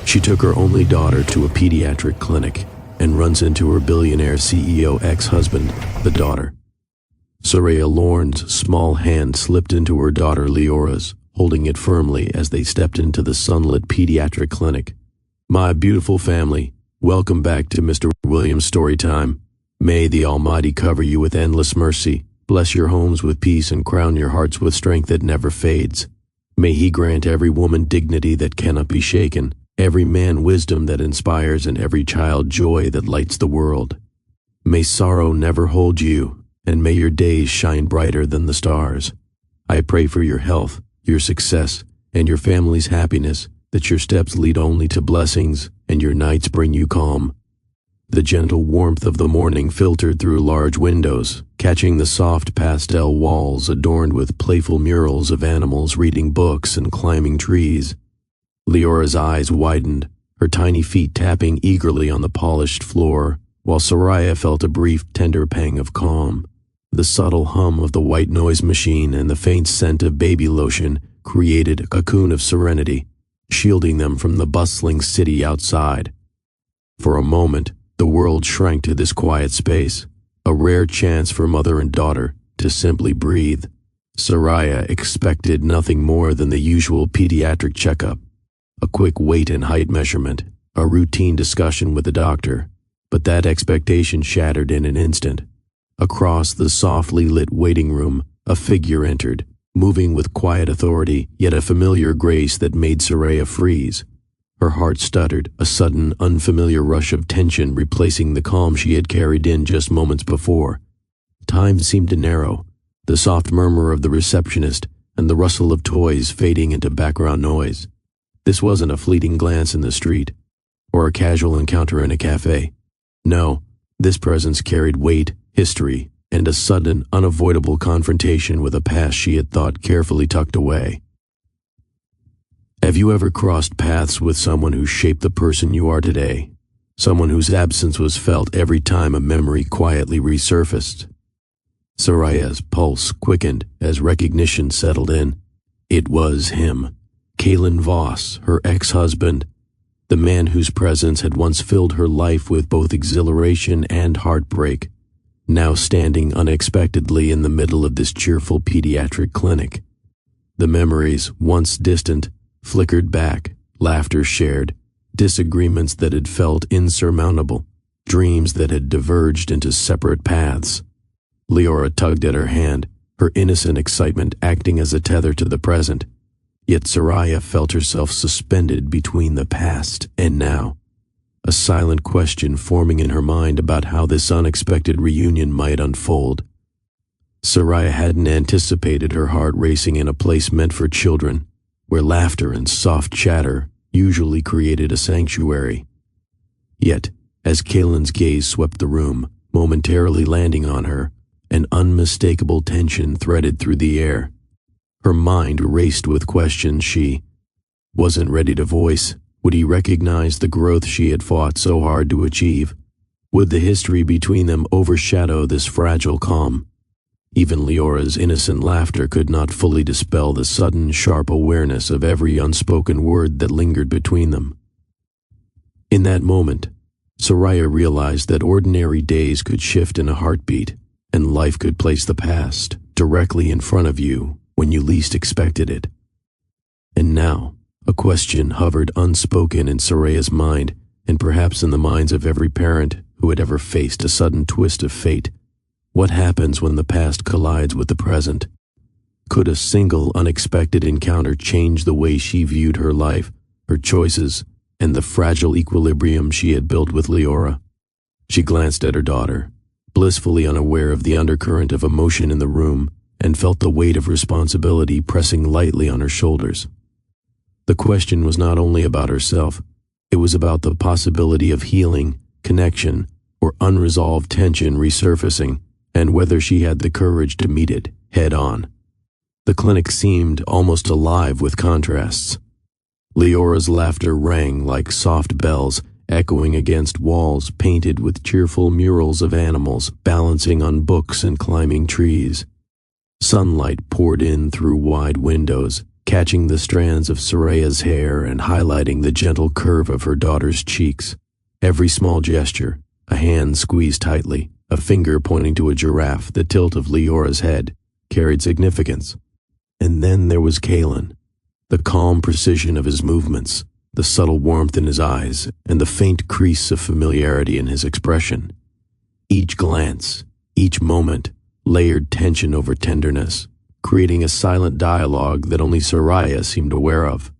She took her only daughter to a pediatric clinic and runs into her billionaire CEO ex-husband, the daughter. Soraya Lorne's small hand slipped into her daughter Leora's, holding it firmly as they stepped into the sunlit pediatric clinic. "My beautiful family, welcome back to Mr. Williams' story time. May the Almighty cover you with endless mercy, bless your homes with peace, and crown your hearts with strength that never fades. May He grant every woman dignity that cannot be shaken, every man wisdom that inspires, and every child joy that lights the world. May sorrow never hold you, and may your days shine brighter than the stars. I pray for your health, your success, and your family's happiness, that your steps lead only to blessings and your nights bring you calm." The gentle warmth of the morning filtered through large windows, catching the soft pastel walls adorned with playful murals of animals reading books and climbing trees. Leora's eyes widened, her tiny feet tapping eagerly on the polished floor, while Soraya felt a brief, tender pang of calm. The subtle hum of the white noise machine and the faint scent of baby lotion created a cocoon of serenity, shielding them from the bustling city outside. For a moment, the world shrank to this quiet space, a rare chance for mother and daughter to simply breathe. Soraya expected nothing more than the usual pediatric checkup, a quick weight and height measurement, a routine discussion with the doctor, but that expectation shattered in an instant. Across the softly lit waiting room, a figure entered, moving with quiet authority, yet a familiar grace that made Soraya freeze. Her heart stuttered, a sudden, unfamiliar rush of tension replacing the calm she had carried in just moments before. Time seemed to narrow, the soft murmur of the receptionist and the rustle of toys fading into background noise. This wasn't a fleeting glance in the street, or a casual encounter in a cafe. No, this presence carried weight, history, and a sudden, unavoidable confrontation with a past she had thought carefully tucked away. Have you ever crossed paths with someone who shaped the person you are today? Someone whose absence was felt every time a memory quietly resurfaced? Soraya's pulse quickened as recognition settled in. It was him, Kalen Voss, her ex-husband, the man whose presence had once filled her life with both exhilaration and heartbreak, now standing unexpectedly in the middle of this cheerful pediatric clinic. The memories, once distant, flickered back, laughter shared, disagreements that had felt insurmountable, dreams that had diverged into separate paths. Leora tugged at her hand, her innocent excitement acting as a tether to the present. Yet Soraya felt herself suspended between the past and now, a silent question forming in her mind about how this unexpected reunion might unfold. Soraya hadn't anticipated her heart racing in a place meant for children, where laughter and soft chatter usually created a sanctuary. Yet, as Kalen's gaze swept the room, momentarily landing on her, an unmistakable tension threaded through the air. Her mind raced with questions she wasn't ready to voice. Would he recognize the growth she had fought so hard to achieve? Would the history between them overshadow this fragile calm? Even Leora's innocent laughter could not fully dispel the sudden, sharp awareness of every unspoken word that lingered between them. In that moment, Soraya realized that ordinary days could shift in a heartbeat, and life could place the past directly in front of you when you least expected it. And now, a question hovered unspoken in Soraya's mind, and perhaps in the minds of every parent who had ever faced a sudden twist of fate. What happens when the past collides with the present? Could a single unexpected encounter change the way she viewed her life, her choices, and the fragile equilibrium she had built with Leora? She glanced at her daughter, blissfully unaware of the undercurrent of emotion in the room, and felt the weight of responsibility pressing lightly on her shoulders. The question was not only about herself, it was about the possibility of healing, connection, or unresolved tension resurfacing, and whether she had the courage to meet it head on. The clinic seemed almost alive with contrasts. Leora's laughter rang like soft bells, echoing against walls painted with cheerful murals of animals balancing on books and climbing trees. Sunlight poured in through wide windows, catching the strands of Soraya's hair and highlighting the gentle curve of her daughter's cheeks. Every small gesture, a hand squeezed tightly, a finger pointing to a giraffe, the tilt of Leora's head, carried significance. And then there was Kalen, the calm precision of his movements, the subtle warmth in his eyes, and the faint crease of familiarity in his expression. Each glance, each moment, layered tension over tenderness, creating a silent dialogue that only Soraya seemed aware of,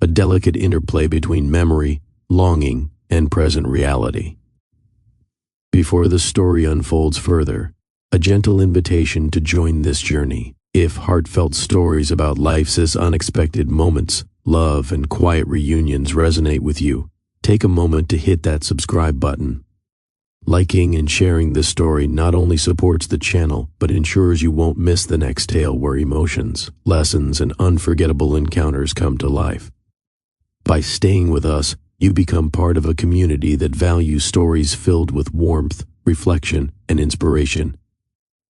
a delicate interplay between memory, longing, and present reality. Before the story unfolds further, a gentle invitation to join this journey. If heartfelt stories about life's unexpected moments, love, and quiet reunions resonate with you, take a moment to hit that subscribe button. Liking and sharing this story not only supports the channel, but ensures you won't miss the next tale where emotions, lessons, and unforgettable encounters come to life. By staying with us, you become part of a community that values stories filled with warmth, reflection, and inspiration.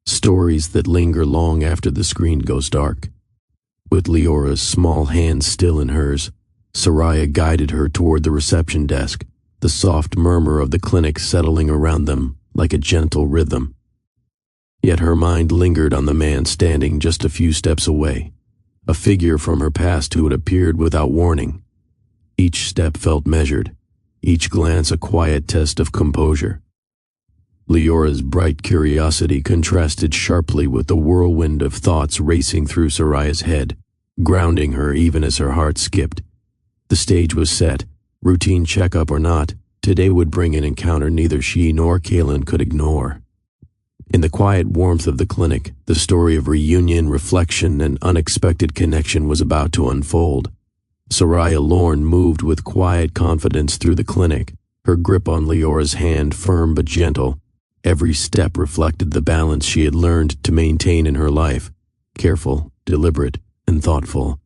Stories that linger long after the screen goes dark. With Leora's small hand still in hers, Soraya guided her toward the reception desk, the soft murmur of the clinic settling around them like a gentle rhythm. Yet her mind lingered on the man standing just a few steps away, a figure from her past who had appeared without warning. Each step felt measured, each glance a quiet test of composure. Leora's bright curiosity contrasted sharply with the whirlwind of thoughts racing through Soraya's head, grounding her even as her heart skipped. The stage was set. Routine checkup or not, today would bring an encounter neither she nor Kalen could ignore. In the quiet warmth of the clinic, the story of reunion, reflection, and unexpected connection was about to unfold. Soraya Lorne moved with quiet confidence through the clinic, her grip on Leora's hand firm but gentle. Every step reflected the balance she had learned to maintain in her life, careful, deliberate, and thoughtful.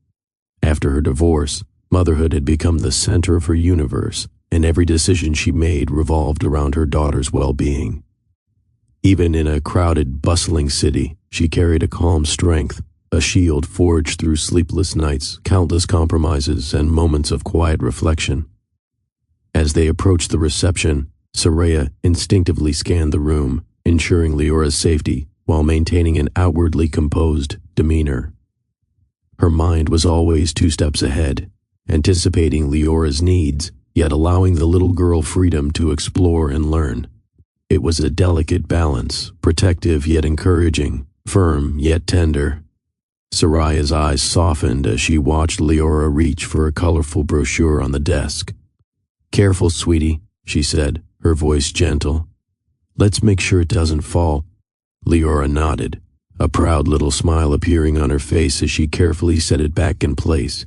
After her divorce, motherhood had become the center of her universe, and every decision she made revolved around her daughter's well-being. Even in a crowded, bustling city, she carried a calm strength, a shield forged through sleepless nights, countless compromises, and moments of quiet reflection. As they approached the reception, Soraya instinctively scanned the room, ensuring Leora's safety while maintaining an outwardly composed demeanor. Her mind was always 2 steps ahead, anticipating Leora's needs, yet allowing the little girl freedom to explore and learn. It was a delicate balance, protective yet encouraging, firm yet tender. Soraya's eyes softened as she watched Leora reach for a colorful brochure on the desk. "Careful, sweetie," she said, her voice gentle. "Let's make sure it doesn't fall." Leora nodded, a proud little smile appearing on her face as she carefully set it back in place.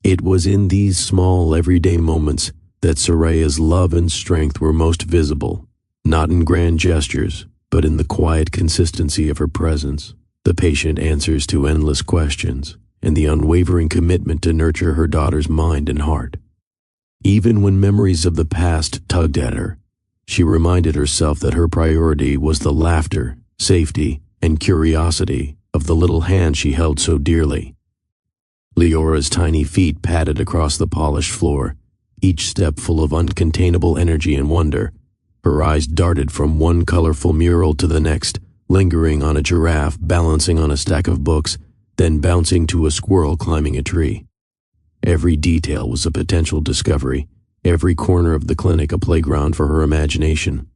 It was in these small, everyday moments that Soraya's love and strength were most visible, not in grand gestures, but in the quiet consistency of her presence, the patient answers to endless questions, and the unwavering commitment to nurture her daughter's mind and heart. Even when memories of the past tugged at her, she reminded herself that her priority was the laughter, safety, and curiosity of the little hand she held so dearly. Leora's tiny feet padded across the polished floor, each step full of uncontainable energy and wonder. Her eyes darted from one colorful mural to the next, lingering on a giraffe balancing on a stack of books, then bouncing to a squirrel climbing a tree. Every detail was a potential discovery, every corner of the clinic a playground for her imagination.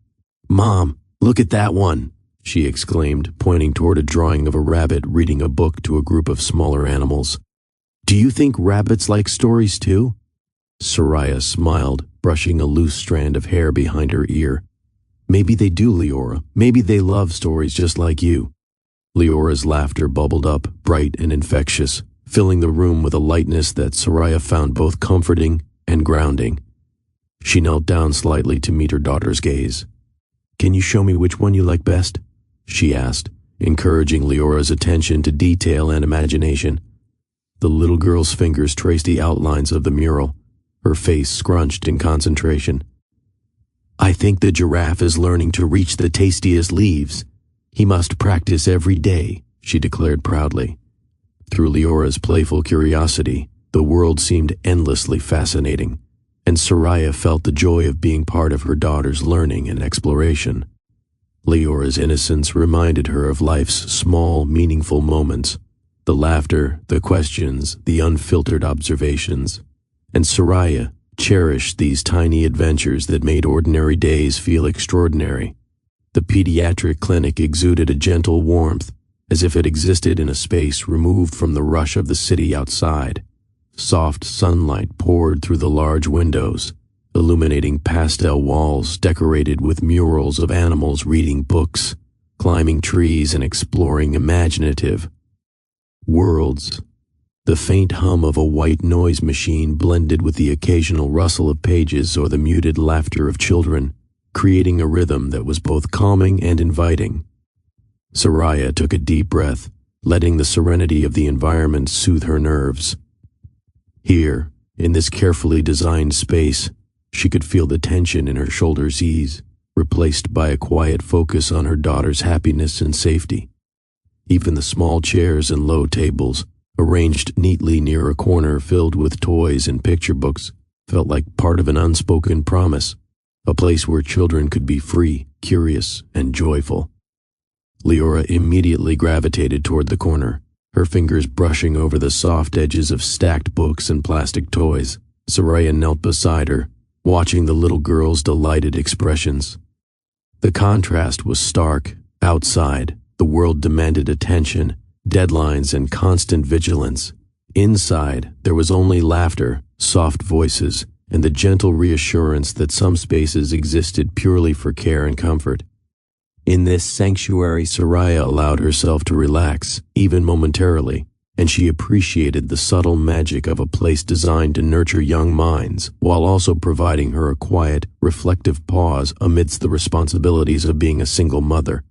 "Mom, look at that one!" she exclaimed, pointing toward a drawing of a rabbit reading a book to a group of smaller animals. "Do you think rabbits like stories too?" Soraya smiled, brushing a loose strand of hair behind her ear. "Maybe they do, Leora. Maybe they love stories just like you." Leora's laughter bubbled up, bright and infectious, filling the room with a lightness that Soraya found both comforting and grounding. She knelt down slightly to meet her daughter's gaze. "Can you show me which one you like best?" she asked, encouraging Leora's attention to detail and imagination. The little girl's fingers traced the outlines of the mural, her face scrunched in concentration. "I think the giraffe is learning to reach the tastiest leaves. He must practice every day," she declared proudly. Through Leora's playful curiosity, the world seemed endlessly fascinating, and Soraya felt the joy of being part of her daughter's learning and exploration. Leora's innocence reminded her of life's small, meaningful moments, the laughter, the questions, the unfiltered observations, and Soraya cherished these tiny adventures that made ordinary days feel extraordinary. The pediatric clinic exuded a gentle warmth, as if it existed in a space removed from the rush of the city outside. Soft sunlight poured through the large windows, illuminating pastel walls decorated with murals of animals reading books, climbing trees, and exploring imaginative worlds. The faint hum of a white noise machine blended with the occasional rustle of pages or the muted laughter of children, creating a rhythm that was both calming and inviting. Soraya took a deep breath, letting the serenity of the environment soothe her nerves. Here, in this carefully designed space, she could feel the tension in her shoulders ease, replaced by a quiet focus on her daughter's happiness and safety. Even the small chairs and low tables, arranged neatly near a corner filled with toys and picture books, felt like part of an unspoken promise, a place where children could be free, curious, and joyful. Leora immediately gravitated toward the corner, her fingers brushing over the soft edges of stacked books and plastic toys. Soraya knelt beside her, watching the little girl's delighted expressions. The contrast was stark. Outside, the world demanded attention, deadlines, and constant vigilance. Inside, there was only laughter, soft voices, and the gentle reassurance that some spaces existed purely for care and comfort. In this sanctuary, Soraya allowed herself to relax, even momentarily, and she appreciated the subtle magic of a place designed to nurture young minds, while also providing her a quiet, reflective pause amidst the responsibilities of being a single mother.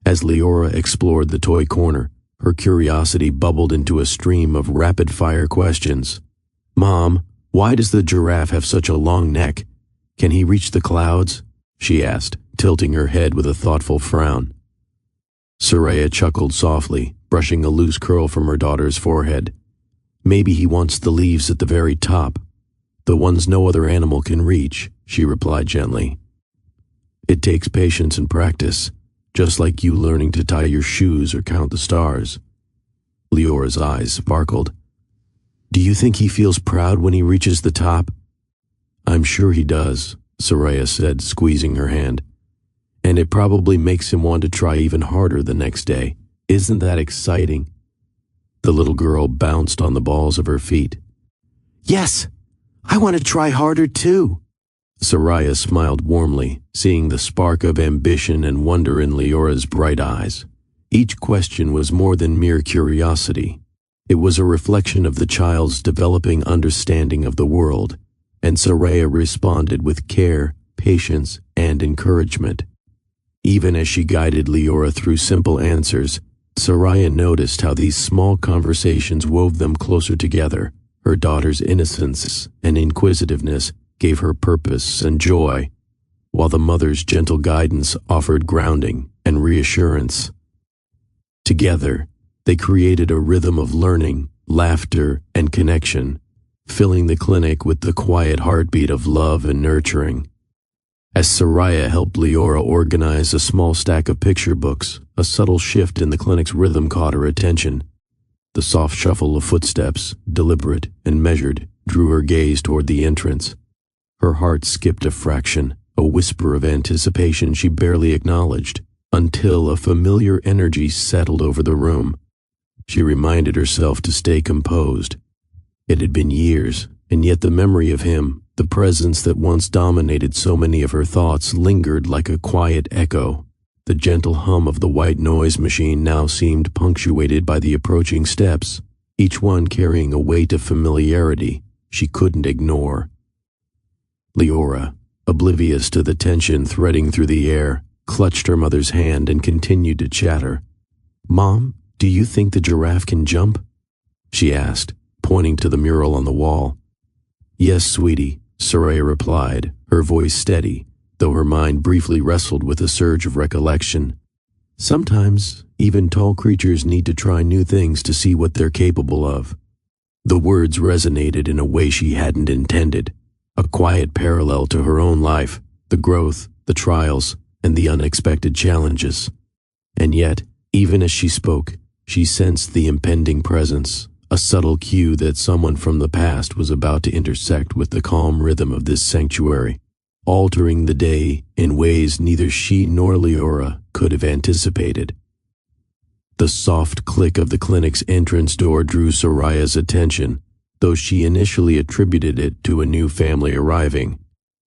As Leora explored the toy corner, her curiosity bubbled into a stream of rapid-fire questions. "Mom, why does the giraffe have such a long neck? Can he reach the clouds?" she asked, tilting her head with a thoughtful frown. Soraya chuckled softly, brushing a loose curl from her daughter's forehead. "Maybe he wants the leaves at the very top, the ones no other animal can reach," she replied gently. "It takes patience and practice, just like you learning to tie your shoes or count the stars." Leora's eyes sparkled. "Do you think he feels proud when he reaches the top?" "I'm sure he does," Soraya said, squeezing her hand. "And it probably makes him want to try even harder the next day. Isn't that exciting?" The little girl bounced on the balls of her feet. "Yes, I want to try harder too." Soraya smiled warmly, seeing the spark of ambition and wonder in Leora's bright eyes. Each question was more than mere curiosity. It was a reflection of the child's developing understanding of the world, and Soraya responded with care, patience, and encouragement. Even as she guided Leora through simple answers, Soraya noticed how these small conversations wove them closer together. Her daughter's innocence and inquisitiveness gave her purpose and joy, while the mother's gentle guidance offered grounding and reassurance. Together, they created a rhythm of learning, laughter, and connection, filling the clinic with the quiet heartbeat of love and nurturing. As Soraya helped Leora organize a small stack of picture books, a subtle shift in the clinic's rhythm caught her attention. The soft shuffle of footsteps, deliberate and measured, drew her gaze toward the entrance. Her heart skipped a fraction, a whisper of anticipation she barely acknowledged, until a familiar energy settled over the room. She reminded herself to stay composed. It had been years, and yet the memory of him, the presence that once dominated so many of her thoughts, lingered like a quiet echo. The gentle hum of the white noise machine now seemed punctuated by the approaching steps, each one carrying a weight of familiarity she couldn't ignore. Leora, oblivious to the tension threading through the air, clutched her mother's hand and continued to chatter. "Mom, do you think the giraffe can jump?" she asked, pointing to the mural on the wall. "Yes, sweetie," Soraya replied, her voice steady, though her mind briefly wrestled with a surge of recollection. "Sometimes Even tall creatures need to try new things to see what they're capable of. The words resonated in a way she hadn't intended, a quiet parallel to her own life, the growth, the trials, and the unexpected challenges. And yet, even as she spoke, she sensed the impending presence, a subtle cue that someone from the past was about to intersect with the calm rhythm of this sanctuary, altering the day in ways neither she nor Leora could have anticipated. The soft click of the clinic's entrance door drew Soraya's attention, though she initially attributed it to a new family arriving.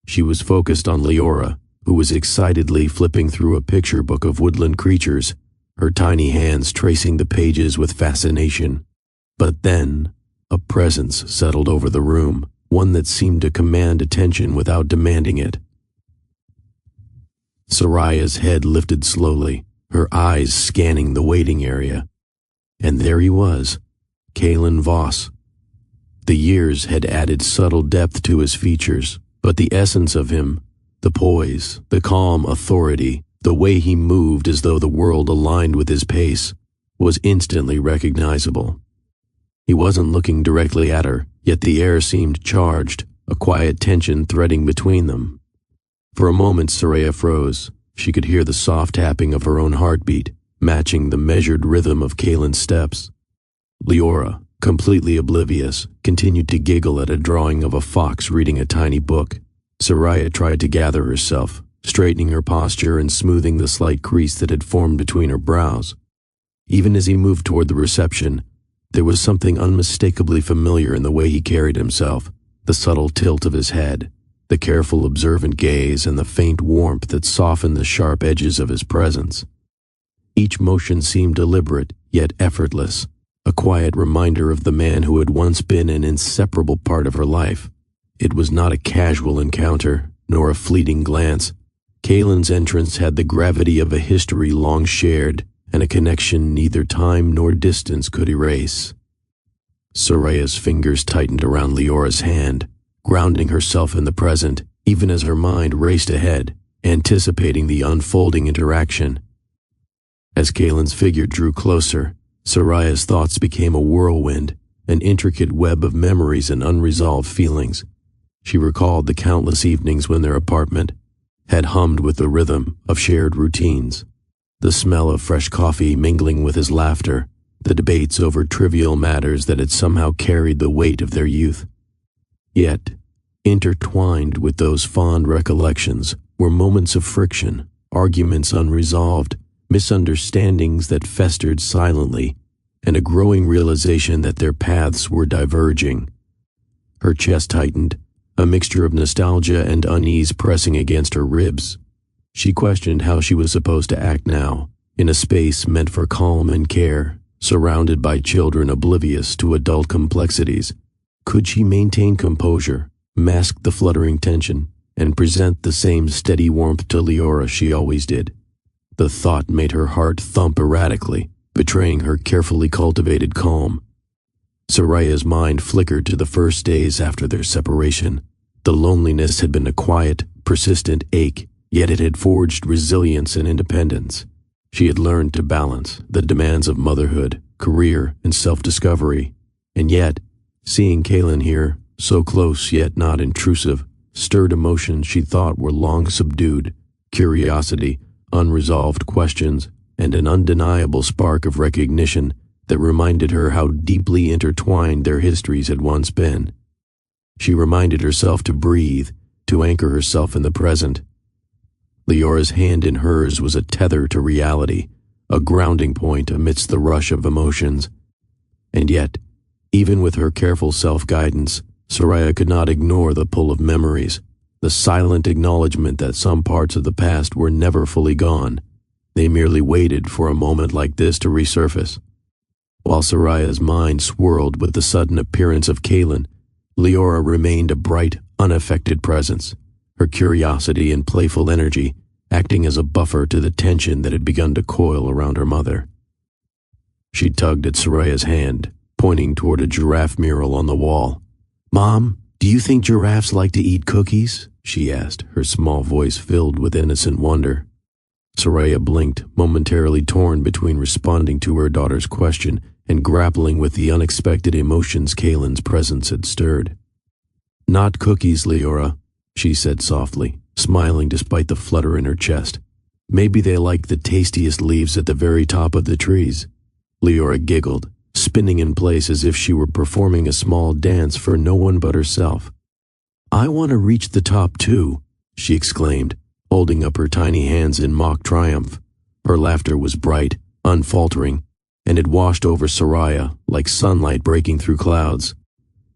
She was focused on Leora, who was excitedly flipping through a picture book of woodland creatures, her tiny hands tracing the pages with fascination. But then, a presence settled over the room, one that seemed to command attention without demanding it. Soraya's head lifted slowly, her eyes scanning the waiting area. And there he was, Kalen Voss. The years had added subtle depth to his features, but the essence of him, the poise, the calm authority, the way he moved as though the world aligned with his pace, was instantly recognizable. He wasn't looking directly at her, yet the air seemed charged, a quiet tension threading between them. For a moment Soraya froze. She could hear the soft tapping of her own heartbeat, matching the measured rhythm of Kalen's steps. Leora, completely oblivious, continued to giggle at a drawing of a fox reading a tiny book. Soraya tried to gather herself, straightening her posture and smoothing the slight crease that had formed between her brows. Even as he moved toward the reception, there was something unmistakably familiar in the way he carried himself, the subtle tilt of his head, the careful observant gaze, and the faint warmth that softened the sharp edges of his presence. Each motion seemed deliberate, yet effortless, a quiet reminder of the man who had once been an inseparable part of her life. It was not a casual encounter, nor a fleeting glance. Kalen's entrance had the gravity of a history long shared, and a connection neither time nor distance could erase. Soraya's fingers tightened around Leora's hand, grounding herself in the present, even as her mind raced ahead, anticipating the unfolding interaction. As Kalen's figure drew closer, Soraya's thoughts became a whirlwind, an intricate web of memories and unresolved feelings. She recalled the countless evenings when their apartment had hummed with the rhythm of shared routines, the smell of fresh coffee mingling with his laughter, the debates over trivial matters that had somehow carried the weight of their youth. Yet, intertwined with those fond recollections were moments of friction, arguments unresolved, misunderstandings that festered silently, and a growing realization that their paths were diverging. Her chest tightened, a mixture of nostalgia and unease pressing against her ribs. She questioned how she was supposed to act now, in a space meant for calm and care, surrounded by children oblivious to adult complexities. Could she maintain composure, mask the fluttering tension, and present the same steady warmth to Leora she always did? The thought made her heart thump erratically, betraying her carefully cultivated calm. Soraya's mind flickered to the first days after their separation. The loneliness had been a quiet, persistent ache, yet it had forged resilience and independence. She had learned to balance the demands of motherhood, career, and self-discovery, and yet, seeing Kalen here, so close yet not intrusive, stirred emotions she thought were long subdued, curiosity, unresolved questions, and an undeniable spark of recognition that reminded her how deeply intertwined their histories had once been. She reminded herself to breathe, to anchor herself in the present. Leora's hand in hers was a tether to reality, a grounding point amidst the rush of emotions. And yet, even with her careful self-guidance, Soraya could not ignore the pull of memories, the silent acknowledgement that some parts of the past were never fully gone. They merely waited for a moment like this to resurface. While Soraya's mind swirled with the sudden appearance of Kalen, Leora remained a bright, unaffected presence, her curiosity and playful energy acting as a buffer to the tension that had begun to coil around her mother. She tugged at Soraya's hand, pointing toward a giraffe mural on the wall. "Mom, do you think giraffes like to eat cookies?" she asked, her small voice filled with innocent wonder. Soraya blinked, momentarily torn between responding to her daughter's question and grappling with the unexpected emotions Kaylin's presence had stirred. "Not cookies, Leora," she said softly, smiling despite the flutter in her chest. "Maybe they like the tastiest leaves at the very top of the trees." Leora giggled, spinning in place as if she were performing a small dance for no one but herself. "I want to reach the top too," she exclaimed, holding up her tiny hands in mock triumph. Her laughter was bright, unfaltering, and it washed over Soraya like sunlight breaking through clouds.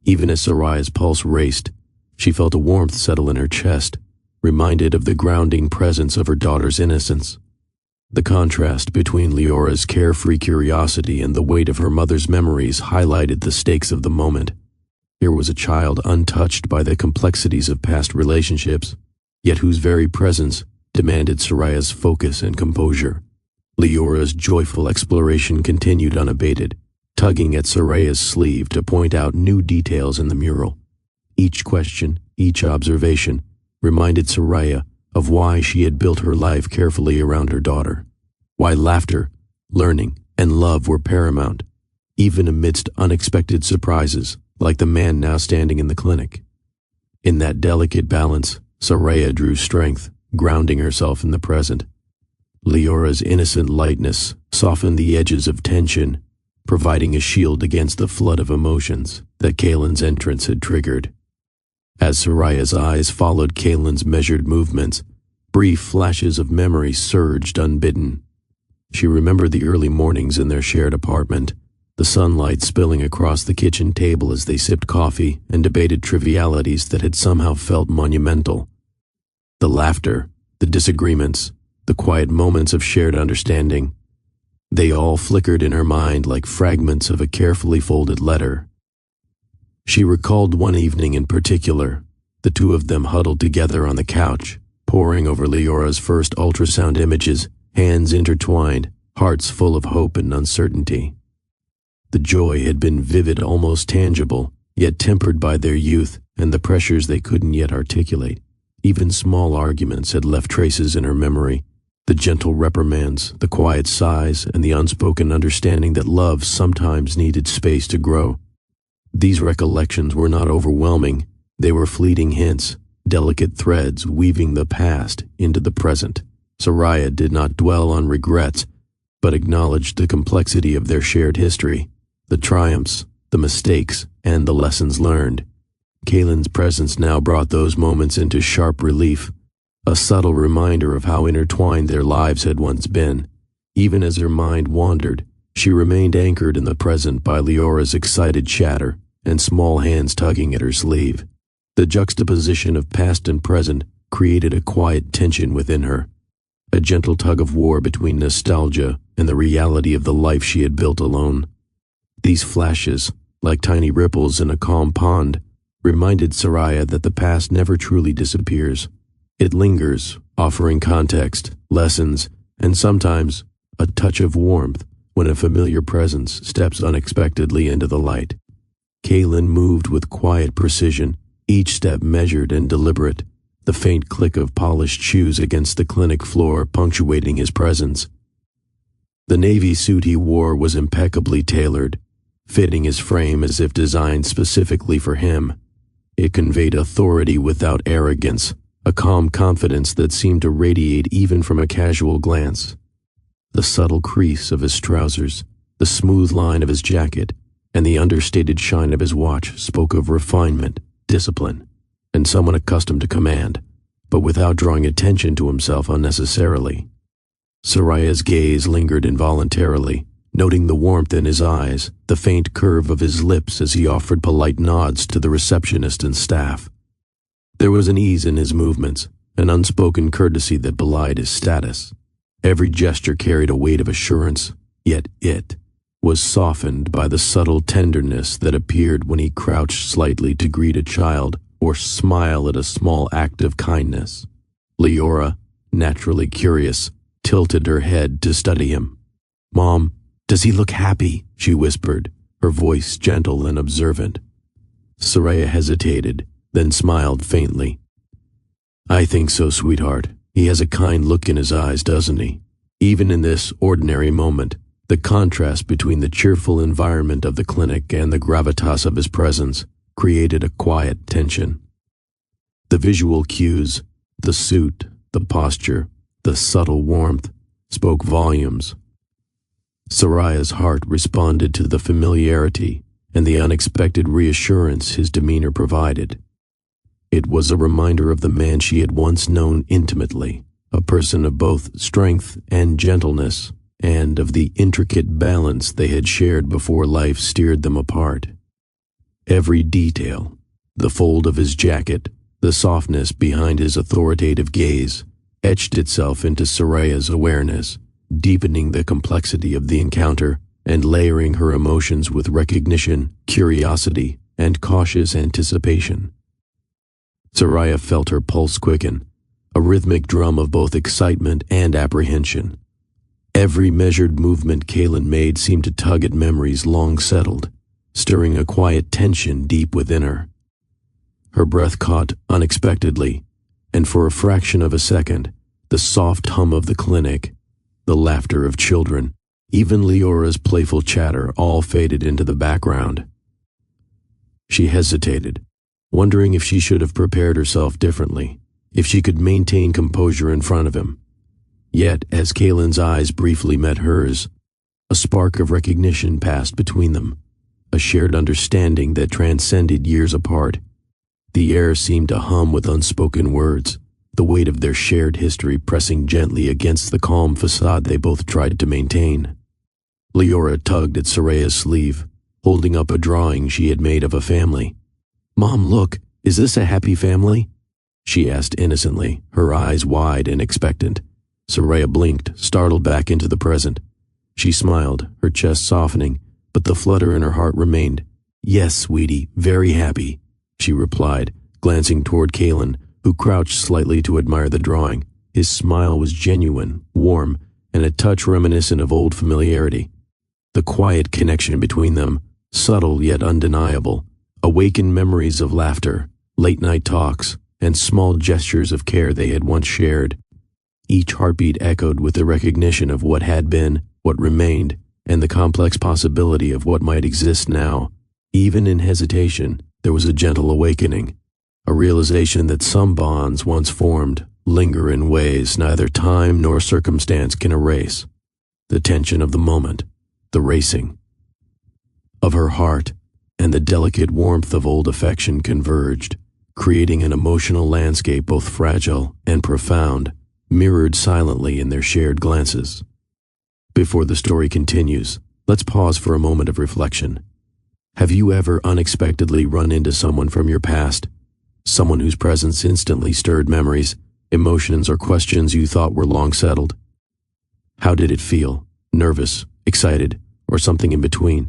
Even as Soraya's pulse raced, she felt a warmth settle in her chest, reminded of the grounding presence of her daughter's innocence. The contrast between Leora's carefree curiosity and the weight of her mother's memories highlighted the stakes of the moment. Here was a child untouched by the complexities of past relationships, yet whose very presence demanded Soraya's focus and composure. Leora's joyful exploration continued unabated, tugging at Soraya's sleeve to point out new details in the mural. Each question, each observation, reminded Soraya of why she had built her life carefully around her daughter, why laughter, learning, and love were paramount, even amidst unexpected surprises like the man now standing in the clinic. In that delicate balance, Soraya drew strength, grounding herself in the present. Leora's innocent lightness softened the edges of tension, providing a shield against the flood of emotions that Kaylin's entrance had triggered. As Soraya's eyes followed Kaylin's measured movements, brief flashes of memory surged unbidden. She remembered the early mornings in their shared apartment, the sunlight spilling across the kitchen table as they sipped coffee and debated trivialities that had somehow felt monumental. The laughter, the disagreements, the quiet moments of shared understanding, they all flickered in her mind like fragments of a carefully folded letter. She recalled one evening in particular, the two of them huddled together on the couch, poring over Leora's first ultrasound images, hands intertwined, hearts full of hope and uncertainty. The joy had been vivid, almost tangible, yet tempered by their youth and the pressures they couldn't yet articulate. Even small arguments had left traces in her memory, the gentle reprimands, the quiet sighs, and the unspoken understanding that love sometimes needed space to grow. These recollections were not overwhelming, they were fleeting hints, delicate threads weaving the past into the present. Soraya did not dwell on regrets, but acknowledged the complexity of their shared history, the triumphs, the mistakes, and the lessons learned. Kaylin's presence now brought those moments into sharp relief, a subtle reminder of how intertwined their lives had once been. Even as her mind wandered, she remained anchored in the present by Leora's excited chatter and small hands tugging at her sleeve. The juxtaposition of past and present created a quiet tension within her, a gentle tug of war between nostalgia and the reality of the life she had built alone. These flashes, like tiny ripples in a calm pond, reminded Soraya that the past never truly disappears. It lingers, offering context, lessons, and sometimes a touch of warmth when a familiar presence steps unexpectedly into the light. Kaylin moved with quiet precision, each step measured and deliberate, the faint click of polished shoes against the clinic floor punctuating his presence. The navy suit he wore was impeccably tailored, fitting his frame as if designed specifically for him. It conveyed authority without arrogance, a calm confidence that seemed to radiate even from a casual glance. The subtle crease of his trousers, the smooth line of his jacket, and the understated shine of his watch spoke of refinement, discipline, and someone accustomed to command, but without drawing attention to himself unnecessarily. Soraya's gaze lingered involuntarily, noting the warmth in his eyes, the faint curve of his lips as he offered polite nods to the receptionist and staff. There was an ease in his movements, an unspoken courtesy that belied his status. Every gesture carried a weight of assurance, yet it was softened by the subtle tenderness that appeared when he crouched slightly to greet a child or smile at a small act of kindness. Leora, naturally curious, tilted her head to study him. "Mom, does he look happy?" she whispered, her voice gentle and observant. Soraya hesitated, then smiled faintly. "I think so, sweetheart. He has a kind look in his eyes, doesn't he? Even in this ordinary moment, the contrast between the cheerful environment of the clinic and the gravitas of his presence created a quiet tension. The visual cues, the suit, the posture, the subtle warmth, spoke volumes. Soraya's heart responded to the familiarity and the unexpected reassurance his demeanor provided. It was a reminder of the man she had once known intimately, a person of both strength and gentleness, and of the intricate balance they had shared before life steered them apart. Every detail, the fold of his jacket, the softness behind his authoritative gaze, etched itself into Soraya's awareness, deepening the complexity of the encounter and layering her emotions with recognition, curiosity, and cautious anticipation. Soraya felt her pulse quicken, a rhythmic drum of both excitement and apprehension. Every measured movement Kaylin made seemed to tug at memories long settled, stirring a quiet tension deep within her. Her breath caught unexpectedly, and for a fraction of a second, the soft hum of the clinic, the laughter of children, even Leora's playful chatter all faded into the background. She hesitated, wondering if she should have prepared herself differently, if she could maintain composure in front of him. Yet, as Kaylin's eyes briefly met hers, a spark of recognition passed between them, a shared understanding that transcended years apart. The air seemed to hum with unspoken words, the weight of their shared history pressing gently against the calm facade they both tried to maintain. Leora tugged at Soraya's sleeve, holding up a drawing she had made of a family. "Mom, look, is this a happy family?" she asked innocently, her eyes wide and expectant. Soraya blinked, startled back into the present. She smiled, her chest softening, but the flutter in her heart remained. "Yes, sweetie, very happy," she replied, glancing toward Kaylin, who crouched slightly to admire the drawing. His smile was genuine, warm, and a touch reminiscent of old familiarity. The quiet connection between them, subtle yet undeniable, awakened memories of laughter, late-night talks, and small gestures of care they had once shared. Each heartbeat echoed with the recognition of what had been, what remained, and the complex possibility of what might exist now. Even in hesitation, there was a gentle awakening, a realization that some bonds once formed linger in ways neither time nor circumstance can erase. The tension of the moment, the racing of her heart, and the delicate warmth of old affection converged, creating an emotional landscape both fragile and profound, mirrored silently in their shared glances. Before the story continues, let's pause for a moment of reflection. Have you ever unexpectedly run into someone from your past? Someone whose presence instantly stirred memories, emotions, or questions you thought were long settled? How did it feel? Nervous, excited, or something in between?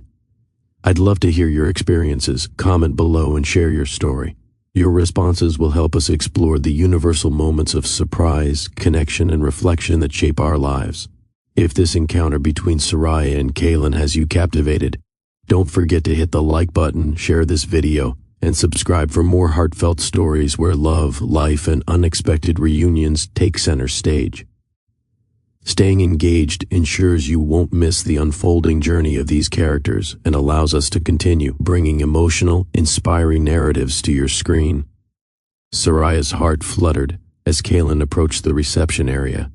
I'd love to hear your experiences. Comment below and share your story. Your responses will help us explore the universal moments of surprise, connection, and reflection that shape our lives. If this encounter between Soraya and Kaylin has you captivated, don't forget to hit the like button, share this video, and subscribe for more heartfelt stories where love, life, and unexpected reunions take center stage. Staying engaged ensures you won't miss the unfolding journey of these characters and allows us to continue bringing emotional, inspiring narratives to your screen. Soraya's heart fluttered as Kaylin approached the reception area.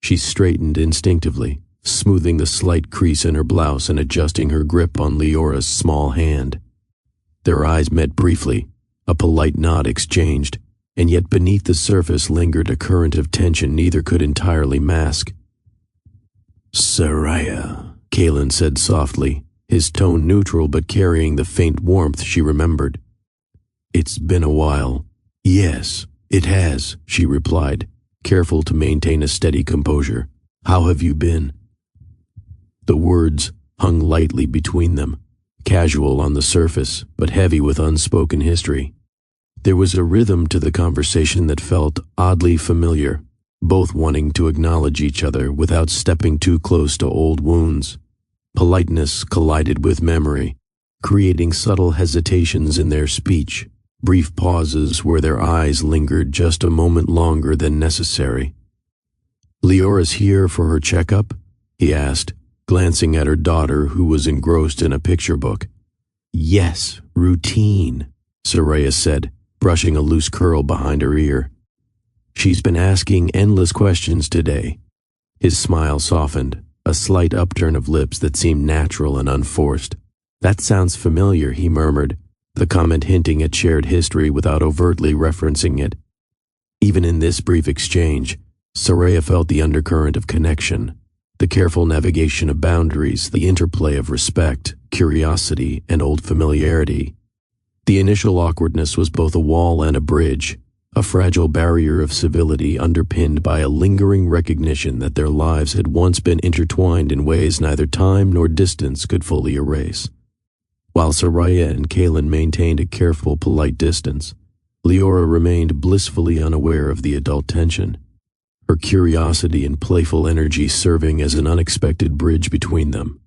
She straightened instinctively, smoothing the slight crease in her blouse and adjusting her grip on Leora's small hand. Their eyes met briefly, a polite nod exchanged, and yet beneath the surface lingered a current of tension neither could entirely mask. "Soraya," Kaylin said softly, his tone neutral but carrying the faint warmth she remembered. "It's been a while." "Yes, it has," she replied, careful to maintain a steady composure. "How have you been?" The words hung lightly between them, casual on the surface, but heavy with unspoken history. There was a rhythm to the conversation that felt oddly familiar, both wanting to acknowledge each other without stepping too close to old wounds. Politeness collided with memory, creating subtle hesitations in their speech, brief pauses where their eyes lingered just a moment longer than necessary. "Leora's here for her checkup?" he asked, glancing at her daughter who was engrossed in a picture book. "Yes, routine," Soraya said, brushing a loose curl behind her ear. "She's been asking endless questions today." His smile softened, a slight upturn of lips that seemed natural and unforced. "That sounds familiar," he murmured, the comment hinting at shared history without overtly referencing it. Even in this brief exchange, Soraya felt the undercurrent of connection, the careful navigation of boundaries, the interplay of respect, curiosity, and old familiarity. The initial awkwardness was both a wall and a bridge, a fragile barrier of civility underpinned by a lingering recognition that their lives had once been intertwined in ways neither time nor distance could fully erase. While Soraya and Kaylin maintained a careful, polite distance, Leora remained blissfully unaware of the adult tension, her curiosity and playful energy serving as an unexpected bridge between them.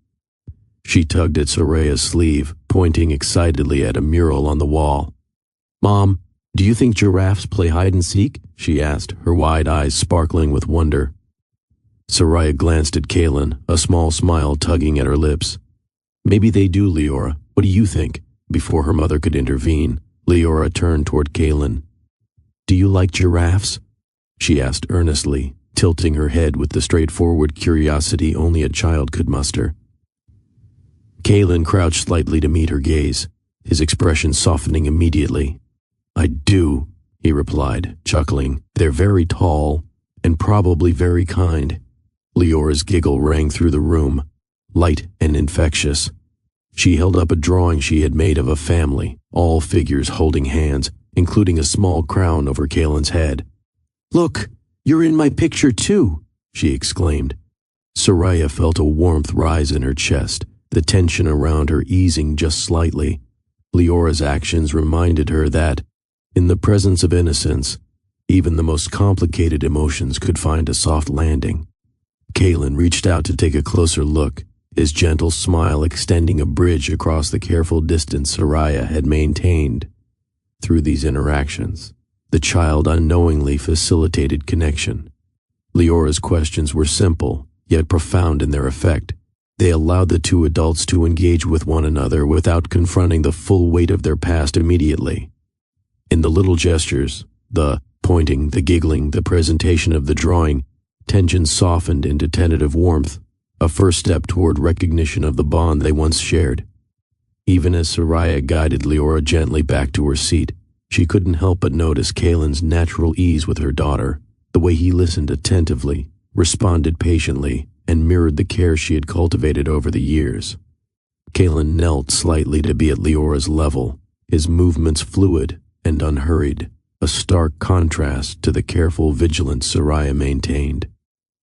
She tugged at Soraya's sleeve, pointing excitedly at a mural on the wall. "Mom, do you think giraffes play hide-and-seek?" she asked, her wide eyes sparkling with wonder. Soraya glanced at Kaylin, a small smile tugging at her lips. "Maybe they do, Leora. What do you think?" Before her mother could intervene, Leora turned toward Kaylin. "Do you like giraffes?" she asked earnestly, tilting her head with the straightforward curiosity only a child could muster. Kaylin crouched slightly to meet her gaze, his expression softening immediately. "I do," he replied, chuckling. "They're very tall, and probably very kind." Leora's giggle rang through the room, light and infectious. She held up a drawing she had made of a family, all figures holding hands, including a small crown over Kaylin's head. "Look, you're in my picture too," she exclaimed. Soraya felt a warmth rise in her chest, the tension around her easing just slightly. Leora's actions reminded her that, in the presence of innocence, even the most complicated emotions could find a soft landing. Kaylin reached out to take a closer look, his gentle smile extending a bridge across the careful distance Soraya had maintained. Through these interactions, the child unknowingly facilitated connection. Leora's questions were simple, yet profound in their effect. They allowed the two adults to engage with one another without confronting the full weight of their past immediately. In the little gestures, the pointing, the giggling, the presentation of the drawing, tension softened into tentative warmth, a first step toward recognition of the bond they once shared. Even as Soraya guided Leora gently back to her seat, she couldn't help but notice Kaylin's natural ease with her daughter, the way he listened attentively, responded patiently, and mirrored the care she had cultivated over the years. Kaylin knelt slightly to be at Leora's level, his movements fluid and unhurried, a stark contrast to the careful vigilance Soraya maintained.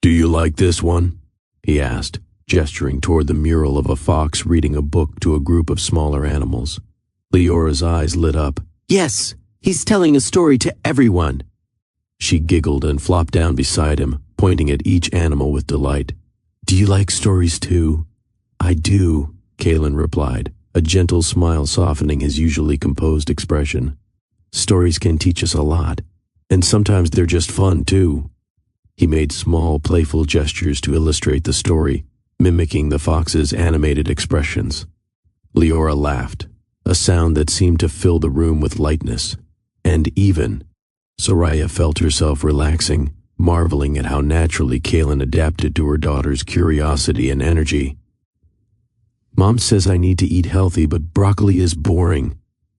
"Do you like this one?" he asked, gesturing toward the mural of a fox reading a book to a group of smaller animals. Leora's eyes lit up. "Yes, he's telling a story to everyone." She giggled and flopped down beside him, pointing at each animal with delight. "Do you like stories too?" "I do," Kaylin replied, a gentle smile softening his usually composed expression. "Stories can teach us a lot, and sometimes they're just fun too." He made small, playful gestures to illustrate the story, mimicking the fox's animated expressions. Leora laughed, a sound that seemed to fill the room with lightness. And even, Soraya felt herself relaxing, marveling at how naturally Kaylin adapted to her daughter's curiosity and energy. "Mom says I need to eat healthy, but broccoli is boring,"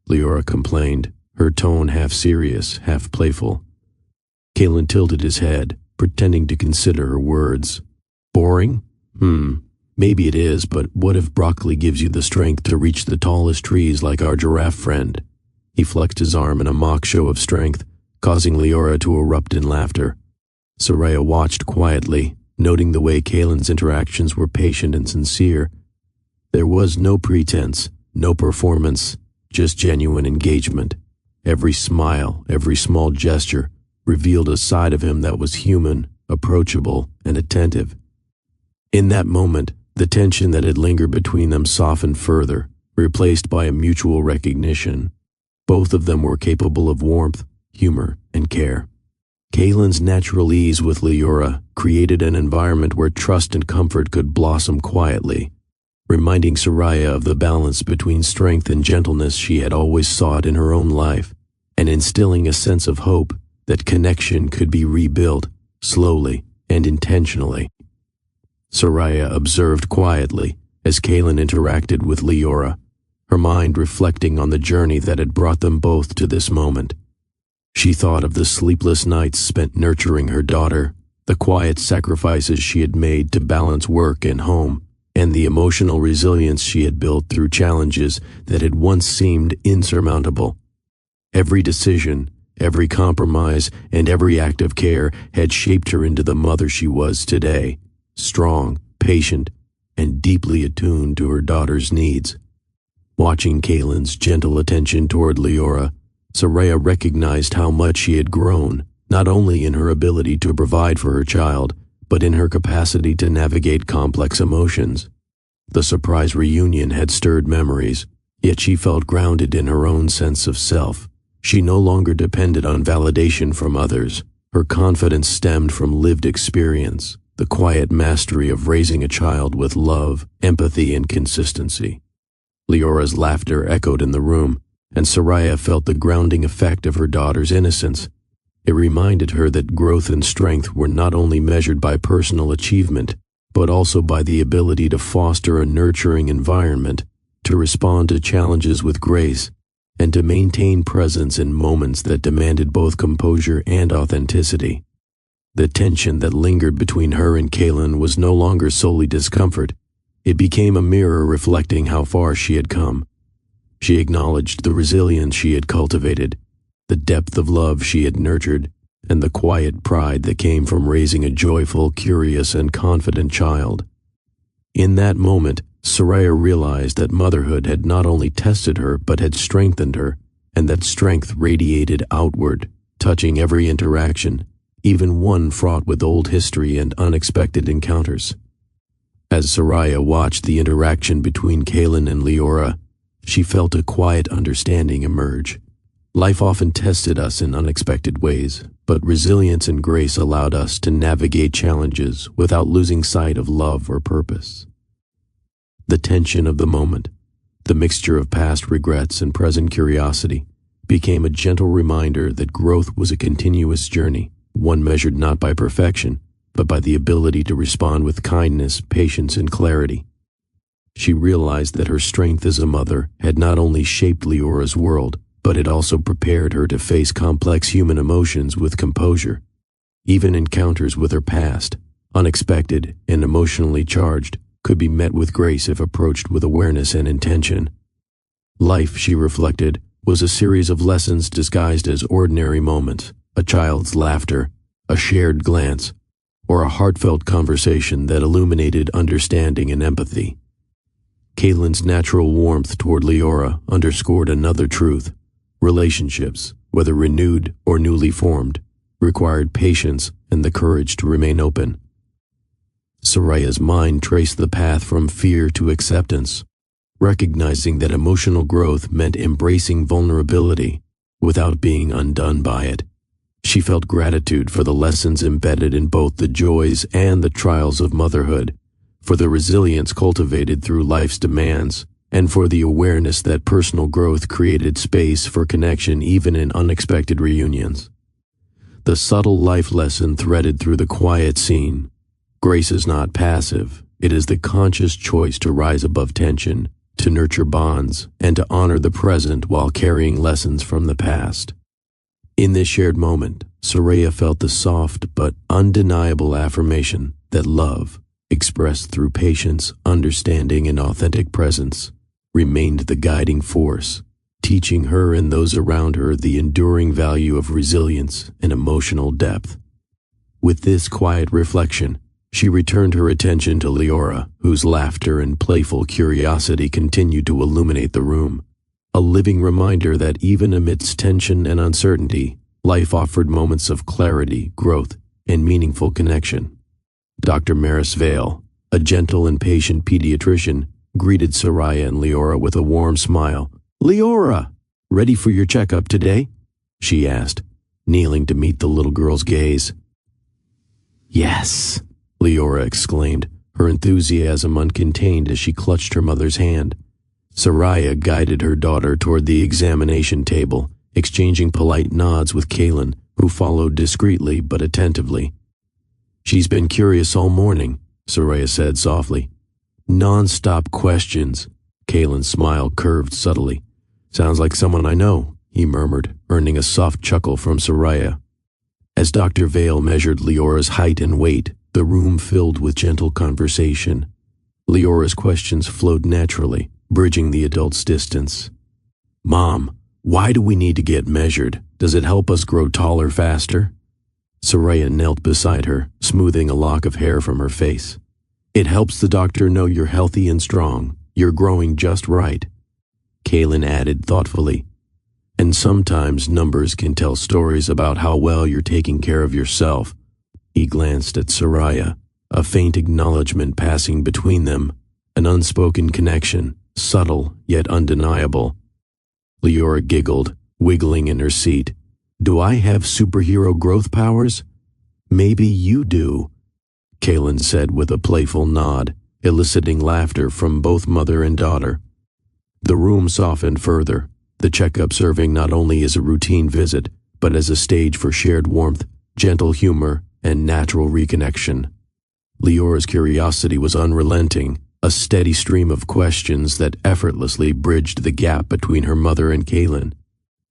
Leora complained, her tone half serious, half playful. Kaylin tilted his head, pretending to consider her words. "Boring? Maybe it is, but what if broccoli gives you the strength to reach the tallest trees like our giraffe friend?" He flexed his arm in a mock show of strength, causing Leora to erupt in laughter. Soraya watched quietly, noting the way Kaylin's interactions were patient and sincere. There was no pretense, no performance, just genuine engagement. Every smile, every small gesture, revealed a side of him that was human, approachable, and attentive. In that moment, the tension that had lingered between them softened further, replaced by a mutual recognition. Both of them were capable of warmth, humor, and care. Kaylin's natural ease with Leora created an environment where trust and comfort could blossom quietly, reminding Soraya of the balance between strength and gentleness she had always sought in her own life, and instilling a sense of hope that connection could be rebuilt slowly and intentionally. Soraya observed quietly as Kaylin interacted with Leora, her mind reflecting on the journey that had brought them both to this moment. She thought of the sleepless nights spent nurturing her daughter, the quiet sacrifices she had made to balance work and home, and the emotional resilience she had built through challenges that had once seemed insurmountable. Every decision, every compromise, and every act of care had shaped her into the mother she was today, strong, patient, and deeply attuned to her daughter's needs. Watching Kaylin's gentle attention toward Leora, Soraya recognized how much she had grown, not only in her ability to provide for her child, but in her capacity to navigate complex emotions. The surprise reunion had stirred memories, yet she felt grounded in her own sense of self. She no longer depended on validation from others. Her confidence stemmed from lived experience, the quiet mastery of raising a child with love, empathy, and consistency. Leora's laughter echoed in the room, and Soraya felt the grounding effect of her daughter's innocence. It reminded her that growth and strength were not only measured by personal achievement, but also by the ability to foster a nurturing environment, to respond to challenges with grace, and to maintain presence in moments that demanded both composure and authenticity. The tension that lingered between her and Kaylin was no longer solely discomfort. It became a mirror reflecting how far she had come. She acknowledged the resilience she had cultivated, the depth of love she had nurtured, and the quiet pride that came from raising a joyful, curious, and confident child. In that moment, Soraya realized that motherhood had not only tested her but had strengthened her, and that strength radiated outward, touching every interaction, even one fraught with old history and unexpected encounters. As Soraya watched the interaction between Kaylin and Leora, she felt a quiet understanding emerge. Life often tested us in unexpected ways, but resilience and grace allowed us to navigate challenges without losing sight of love or purpose. The tension of the moment, the mixture of past regrets and present curiosity, became a gentle reminder that growth was a continuous journey, one measured not by perfection, but by the ability to respond with kindness, patience, and clarity. She realized that her strength as a mother had not only shaped Leora's world, but it also prepared her to face complex human emotions with composure. Even encounters with her past, unexpected and emotionally charged, could be met with grace if approached with awareness and intention. Life, she reflected, was a series of lessons disguised as ordinary moments, a child's laughter, a shared glance, or a heartfelt conversation that illuminated understanding and empathy. Kaylin's natural warmth toward Leora underscored another truth. Relationships, whether renewed or newly formed, required patience and the courage to remain open. Soraya's mind traced the path from fear to acceptance, recognizing that emotional growth meant embracing vulnerability without being undone by it. She felt gratitude for the lessons embedded in both the joys and the trials of motherhood, for the resilience cultivated through life's demands, and for the awareness that personal growth created space for connection even in unexpected reunions. The subtle life lesson threaded through the quiet scene. Grace is not passive. It is the conscious choice to rise above tension, to nurture bonds, and to honor the present while carrying lessons from the past. In this shared moment, Soraya felt the soft but undeniable affirmation that love, expressed through patience, understanding, and authentic presence, remained the guiding force, teaching her and those around her the enduring value of resilience and emotional depth. With this quiet reflection, she returned her attention to Leora, whose laughter and playful curiosity continued to illuminate the room, a living reminder that even amidst tension and uncertainty, life offered moments of clarity, growth, and meaningful connection. Dr. Maris Vale, a gentle and patient pediatrician, greeted Soraya and Leora with a warm smile. "Leora, ready for your checkup today?" she asked, kneeling to meet the little girl's gaze. "Yes," Leora exclaimed, her enthusiasm uncontained as she clutched her mother's hand. Soraya guided her daughter toward the examination table, exchanging polite nods with Kaylin, who followed discreetly but attentively. "She's been curious all morning," Soraya said softly. "Non-stop questions." Kaylin's smile curved subtly. "Sounds like someone I know," he murmured, earning a soft chuckle from Soraya. As Dr. Vale measured Leora's height and weight, the room filled with gentle conversation. Leora's questions flowed naturally, bridging the adults' distance. "Mom, why do we need to get measured? Does it help us grow taller faster?" Soraya knelt beside her, smoothing a lock of hair from her face. "It helps the doctor know you're healthy and strong. You're growing just right," Kaylin added thoughtfully. "And sometimes numbers can tell stories about how well you're taking care of yourself." He glanced at Soraya, a faint acknowledgement passing between them, an unspoken connection, subtle yet undeniable. Leora giggled, wiggling in her seat. "Do I have superhero growth powers?" "Maybe you do," Kaylin said with a playful nod, eliciting laughter from both mother and daughter. The room softened further, the checkup serving not only as a routine visit, but as a stage for shared warmth, gentle humor, and natural reconnection. Leora's curiosity was unrelenting, a steady stream of questions that effortlessly bridged the gap between her mother and Kaylin.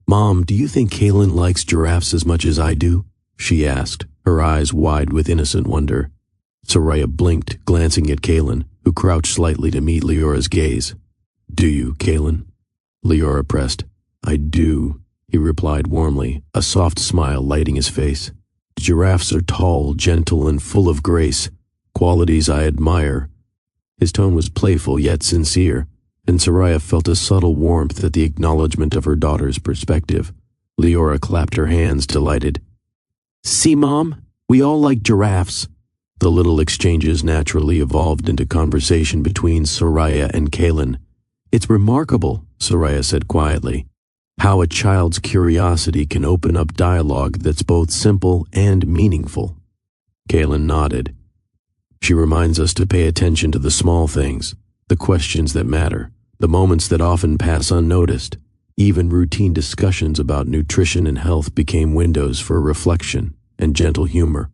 "Mom, do you think Kaylin likes giraffes as much as I do?" she asked, her eyes wide with innocent wonder. Soraya blinked, glancing at Kaylin, who crouched slightly to meet Leora's gaze. "Do you, Kaylin?" Leora pressed. "I do," he replied warmly, a soft smile lighting his face. "Giraffes are tall, gentle, and full of grace, qualities I admire." His tone was playful yet sincere, and Soraya felt a subtle warmth at the acknowledgement of her daughter's perspective. Leora clapped her hands, delighted. "See, Mom? We all like giraffes." The little exchanges naturally evolved into conversation between Soraya and Kaylin. "It's remarkable," Soraya said quietly, "how a child's curiosity can open up dialogue that's both simple and meaningful." Kaylin nodded. "She reminds us to pay attention to the small things, the questions that matter, the moments that often pass unnoticed. Even routine discussions about nutrition and health became windows for reflection and gentle humor.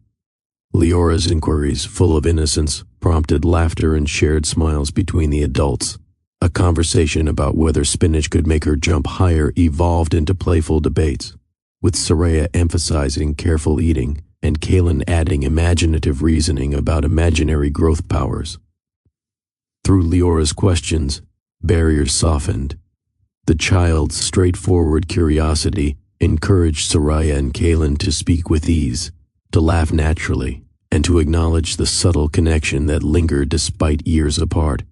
Leora's inquiries, full of innocence, prompted laughter and shared smiles between the adults. A conversation about whether spinach could make her jump higher evolved into playful debates, with Soraya emphasizing careful eating and Kaylin adding imaginative reasoning about imaginary growth powers. Through Leora's questions, barriers softened. The child's straightforward curiosity encouraged Soraya and Kaylin to speak with ease, to laugh naturally, and to acknowledge the subtle connection that lingered despite years apart.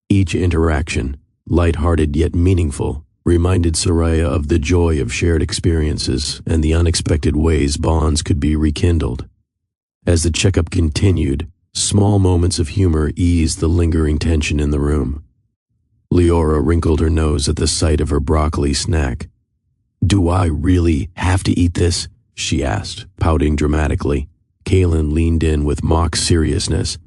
Each interaction, light-hearted yet meaningful, reminded Soraya of the joy of shared experiences and the unexpected ways bonds could be rekindled. As the checkup continued, small moments of humor eased the lingering tension in the room. Leora wrinkled her nose at the sight of her broccoli snack. "Do I really have to eat this?" she asked, pouting dramatically. Kaylin leaned in with mock seriousness.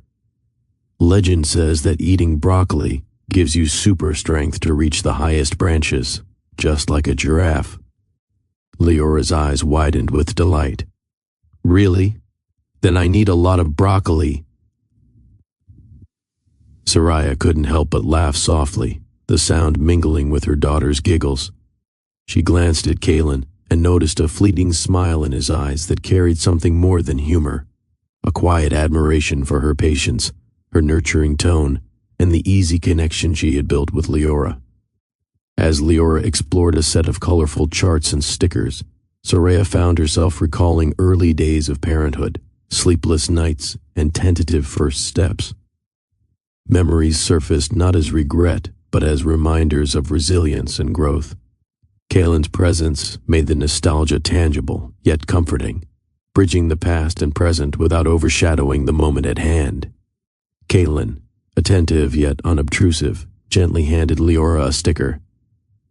"Legend says that eating broccoli gives you super strength to reach the highest branches, just like a giraffe." Leora's eyes widened with delight. "Really? Then I need a lot of broccoli." Soraya couldn't help but laugh softly, the sound mingling with her daughter's giggles. She glanced at Kaylin and noticed a fleeting smile in his eyes that carried something more than humor, a quiet admiration for her patience, her nurturing tone, and the easy connection she had built with Leora. As Leora explored a set of colorful charts and stickers, Soraya found herself recalling early days of parenthood, sleepless nights, and tentative first steps. Memories surfaced not as regret, but as reminders of resilience and growth. Kaylin's presence made the nostalgia tangible, yet comforting, bridging the past and present without overshadowing the moment at hand. Kaylin, attentive yet unobtrusive, gently handed Leora a sticker.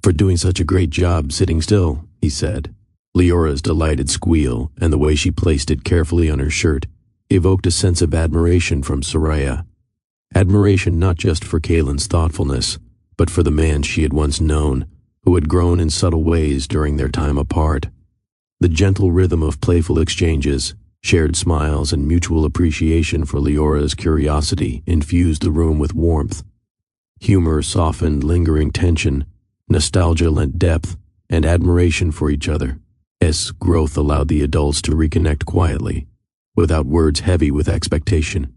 "For doing such a great job sitting still," he said. Leora's delighted squeal and the way she placed it carefully on her shirt evoked a sense of admiration from Soraya. Admiration not just for Kaylin's thoughtfulness, but for the man she had once known, who had grown in subtle ways during their time apart. The gentle rhythm of playful exchanges, shared smiles, and mutual appreciation for Leora's curiosity infused the room with warmth. Humor softened lingering tension, nostalgia lent depth, and admiration for each other. Growth allowed the adults to reconnect quietly, without words heavy with expectation.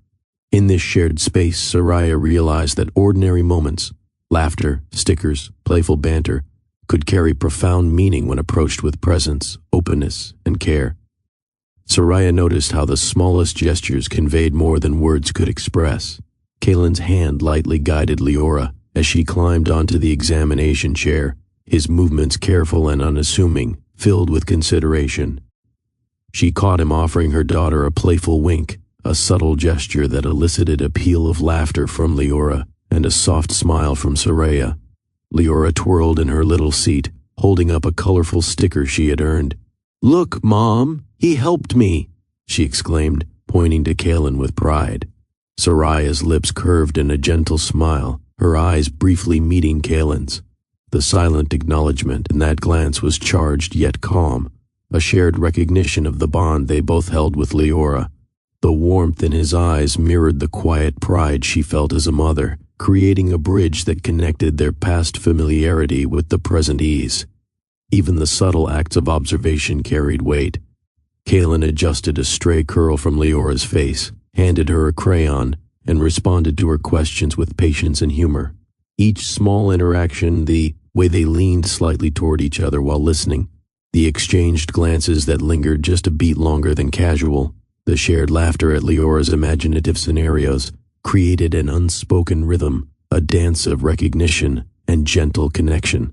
In this shared space, Soraya realized that ordinary moments, laughter, stickers, playful banter, could carry profound meaning when approached with presence, openness, and care. Soraya noticed how the smallest gestures conveyed more than words could express. Kaylin's hand lightly guided Leora as she climbed onto the examination chair, his movements careful and unassuming, filled with consideration. She caught him offering her daughter a playful wink, a subtle gesture that elicited a peal of laughter from Leora and a soft smile from Soraya. Leora twirled in her little seat, holding up a colorful sticker she had earned. "Look, Mom, he helped me," she exclaimed, pointing to Kaylin with pride. Soraya's lips curved in a gentle smile, her eyes briefly meeting Kaylin's. The silent acknowledgement in that glance was charged yet calm, a shared recognition of the bond they both held with Leora. The warmth in his eyes mirrored the quiet pride she felt as a mother, creating a bridge that connected their past familiarity with the present ease. Even the subtle acts of observation carried weight. Kaylin adjusted a stray curl from Leora's face, handed her a crayon, and responded to her questions with patience and humor. Each small interaction, the way they leaned slightly toward each other while listening, the exchanged glances that lingered just a beat longer than casual, the shared laughter at Leora's imaginative scenarios, created an unspoken rhythm, a dance of recognition and gentle connection.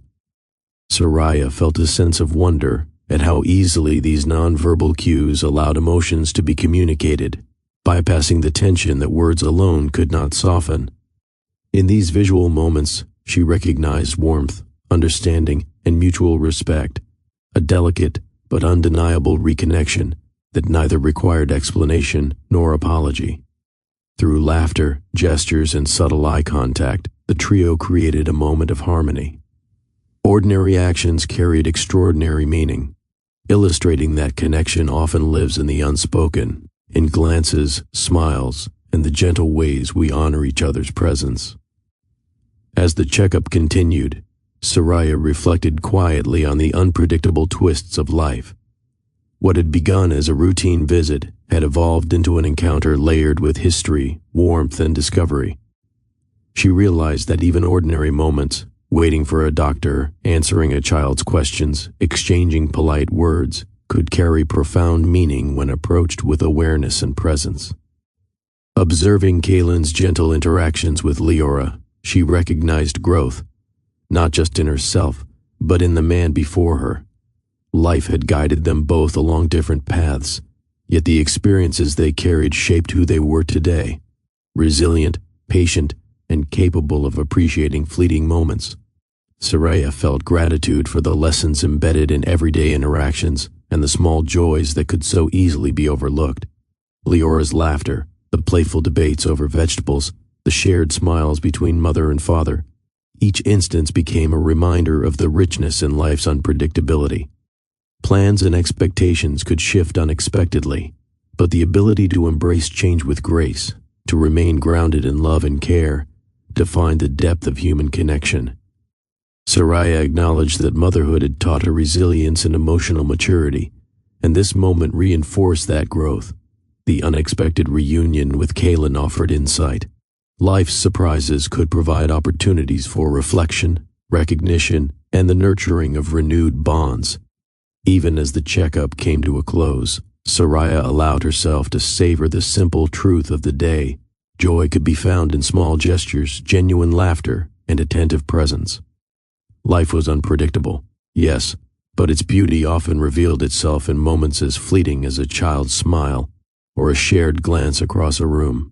Soraya felt a sense of wonder at how easily these nonverbal cues allowed emotions to be communicated, bypassing the tension that words alone could not soften. In these visual moments, she recognized warmth, understanding, and mutual respect, a delicate but undeniable reconnection that neither required explanation nor apology. Through laughter, gestures, and subtle eye contact, the trio created a moment of harmony. Ordinary actions carried extraordinary meaning, illustrating that connection often lives in the unspoken, in glances, smiles, and the gentle ways we honor each other's presence. As the checkup continued, Soraya reflected quietly on the unpredictable twists of life. What had begun as a routine visit had evolved into an encounter layered with history, warmth, and discovery. She realized that even ordinary moments, waiting for a doctor, answering a child's questions, exchanging polite words, could carry profound meaning when approached with awareness and presence. Observing Kaylin's gentle interactions with Leora, she recognized growth, not just in herself, but in the man before her. Life had guided them both along different paths, yet the experiences they carried shaped who they were today, resilient, patient, and capable of appreciating fleeting moments. Soraya felt gratitude for the lessons embedded in everyday interactions and the small joys that could so easily be overlooked. Leora's laughter, the playful debates over vegetables, the shared smiles between mother and father, each instance became a reminder of the richness in life's unpredictability. Plans and expectations could shift unexpectedly, but the ability to embrace change with grace, to remain grounded in love and care, defined the depth of human connection. Soraya acknowledged that motherhood had taught her resilience and emotional maturity, and this moment reinforced that growth. The unexpected reunion with Kaylin offered insight. Life's surprises could provide opportunities for reflection, recognition, and the nurturing of renewed bonds. Even as the checkup came to a close, Soraya allowed herself to savor the simple truth of the day. Joy could be found in small gestures, genuine laughter, and attentive presence. Life was unpredictable, yes, but its beauty often revealed itself in moments as fleeting as a child's smile or a shared glance across a room.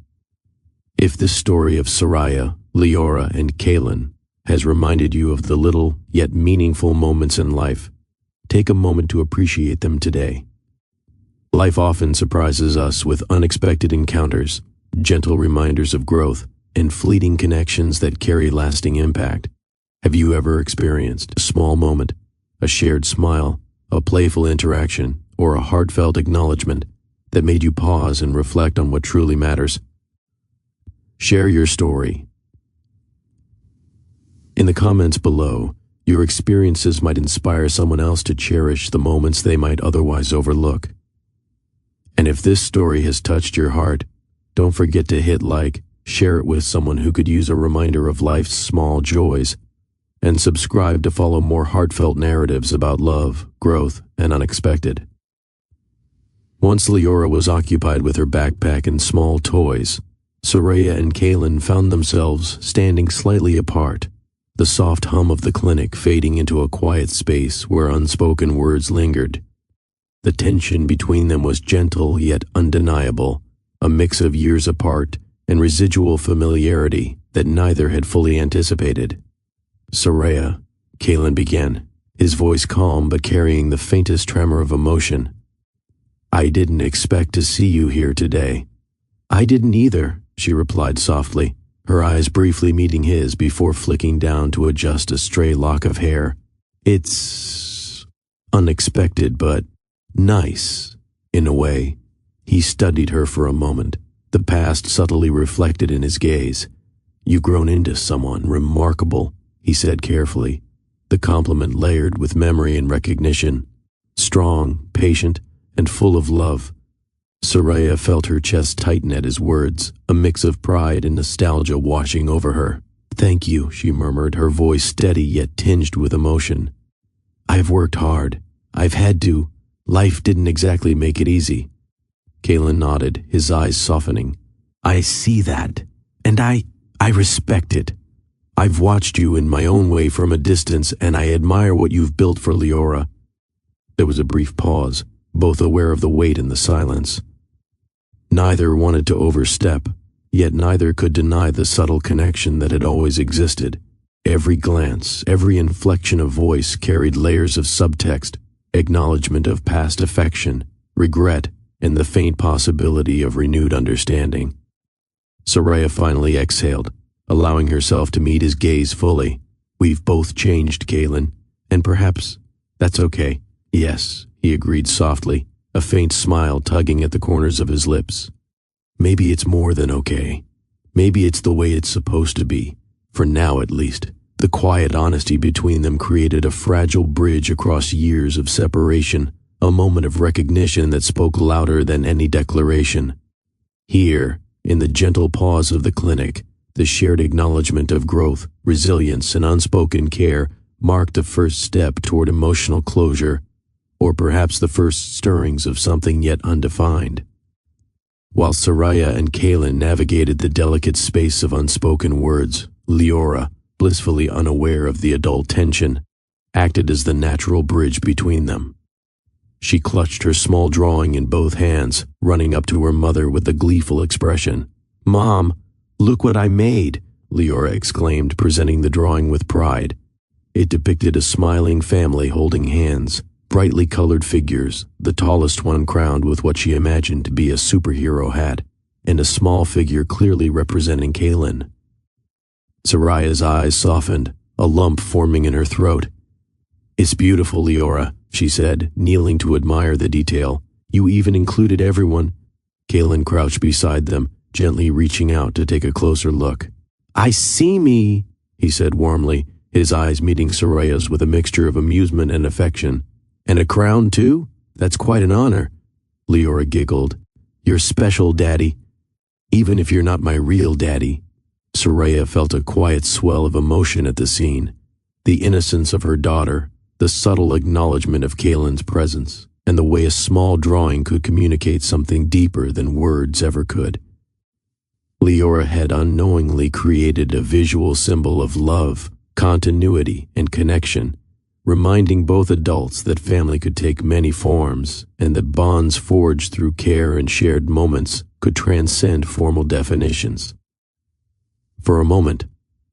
If this story of Soraya, Leora, and Kaylin has reminded you of the little yet meaningful moments in life, Take a moment to appreciate them today. Life often surprises us with unexpected encounters, gentle reminders of growth, and fleeting connections that carry lasting impact. Have you ever experienced a small moment, a shared smile, a playful interaction, or a heartfelt acknowledgement that made you pause and reflect on what truly matters? Share your story. In the comments below, your experiences might inspire someone else to cherish the moments they might otherwise overlook. And if this story has touched your heart, don't forget to hit like, share it with someone who could use a reminder of life's small joys, and subscribe to follow more heartfelt narratives about love, growth, and unexpected. Once Leora was occupied with her backpack and small toys, Soraya and Kaylin found themselves standing slightly apart, the soft hum of the clinic fading into a quiet space where unspoken words lingered. The tension between them was gentle yet undeniable, a mix of years apart and residual familiarity that neither had fully anticipated. "Soraya," Kaylin began, his voice calm but carrying the faintest tremor of emotion. "I didn't expect to see you here today." "I didn't either," she replied softly, her eyes briefly meeting his before flicking down to adjust a stray lock of hair. "It's unexpected, but nice, in a way." He studied her for a moment, the past subtly reflected in his gaze. "You've grown into someone remarkable," he said carefully, the compliment layered with memory and recognition. "Strong, patient, and full of love." Soraya felt her chest tighten at his words, a mix of pride and nostalgia washing over her. "Thank you," she murmured, her voice steady yet tinged with emotion. "I've worked hard. I've had to. Life didn't exactly make it easy." Kaylin nodded, his eyes softening. "I see that, and I respect it. I've watched you in my own way from a distance, and I admire what you've built for Leora." There was a brief pause, both aware of the weight in the silence. Neither wanted to overstep, yet neither could deny the subtle connection that had always existed. Every glance, every inflection of voice carried layers of subtext, acknowledgement of past affection, regret, and the faint possibility of renewed understanding. Soraya finally exhaled, allowing herself to meet his gaze fully. "We've both changed, Kaylin, and perhaps that's okay." "Yes," he agreed softly, a faint smile tugging at the corners of his lips. "Maybe it's more than okay. Maybe it's the way it's supposed to be, for now at least." The quiet honesty between them created a fragile bridge across years of separation, a moment of recognition that spoke louder than any declaration. Here, in the gentle pause of the clinic, the shared acknowledgement of growth, resilience, and unspoken care marked the first step toward emotional closure, or perhaps the first stirrings of something yet undefined. While Soraya and Kaylin navigated the delicate space of unspoken words, Leora, blissfully unaware of the adult tension, acted as the natural bridge between them. She clutched her small drawing in both hands, running up to her mother with a gleeful expression. "Mom, look what I made," Leora exclaimed, presenting the drawing with pride. It depicted a smiling family holding hands, brightly colored figures, the tallest one crowned with what she imagined to be a superhero hat, and a small figure clearly representing Kaylin. Soraya's eyes softened, a lump forming in her throat. "It's beautiful, Leora," she said, kneeling to admire the detail. "You even included everyone." Kaylin crouched beside them, gently reaching out to take a closer look. "I see me," he said warmly, his eyes meeting Soraya's with a mixture of amusement and affection. "And a crown, too? That's quite an honor." Leora giggled. "You're special, Daddy. Even if you're not my real daddy." Soraya felt a quiet swell of emotion at the scene. The innocence of her daughter, the subtle acknowledgement of Kaylin's presence, and the way a small drawing could communicate something deeper than words ever could. Leora had unknowingly created a visual symbol of love, continuity, and connection, reminding both adults that family could take many forms and that bonds forged through care and shared moments could transcend formal definitions. For a moment,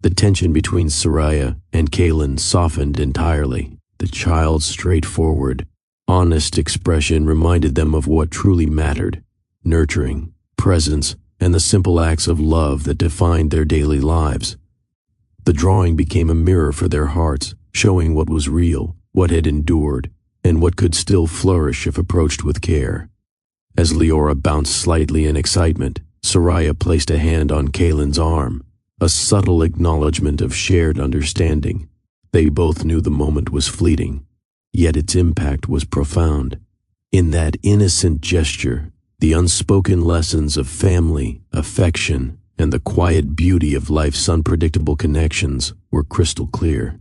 the tension between Soraya and Kaylin softened entirely. The child's straightforward, honest expression reminded them of what truly mattered: nurturing, presence, and the simple acts of love that defined their daily lives. The drawing became a mirror for their hearts, showing what was real, what had endured, and what could still flourish if approached with care. As Leora bounced slightly in excitement, Soraya placed a hand on Kaylin's arm, a subtle acknowledgement of shared understanding. They both knew the moment was fleeting, yet its impact was profound. In that innocent gesture, the unspoken lessons of family, affection, and the quiet beauty of life's unpredictable connections were crystal clear.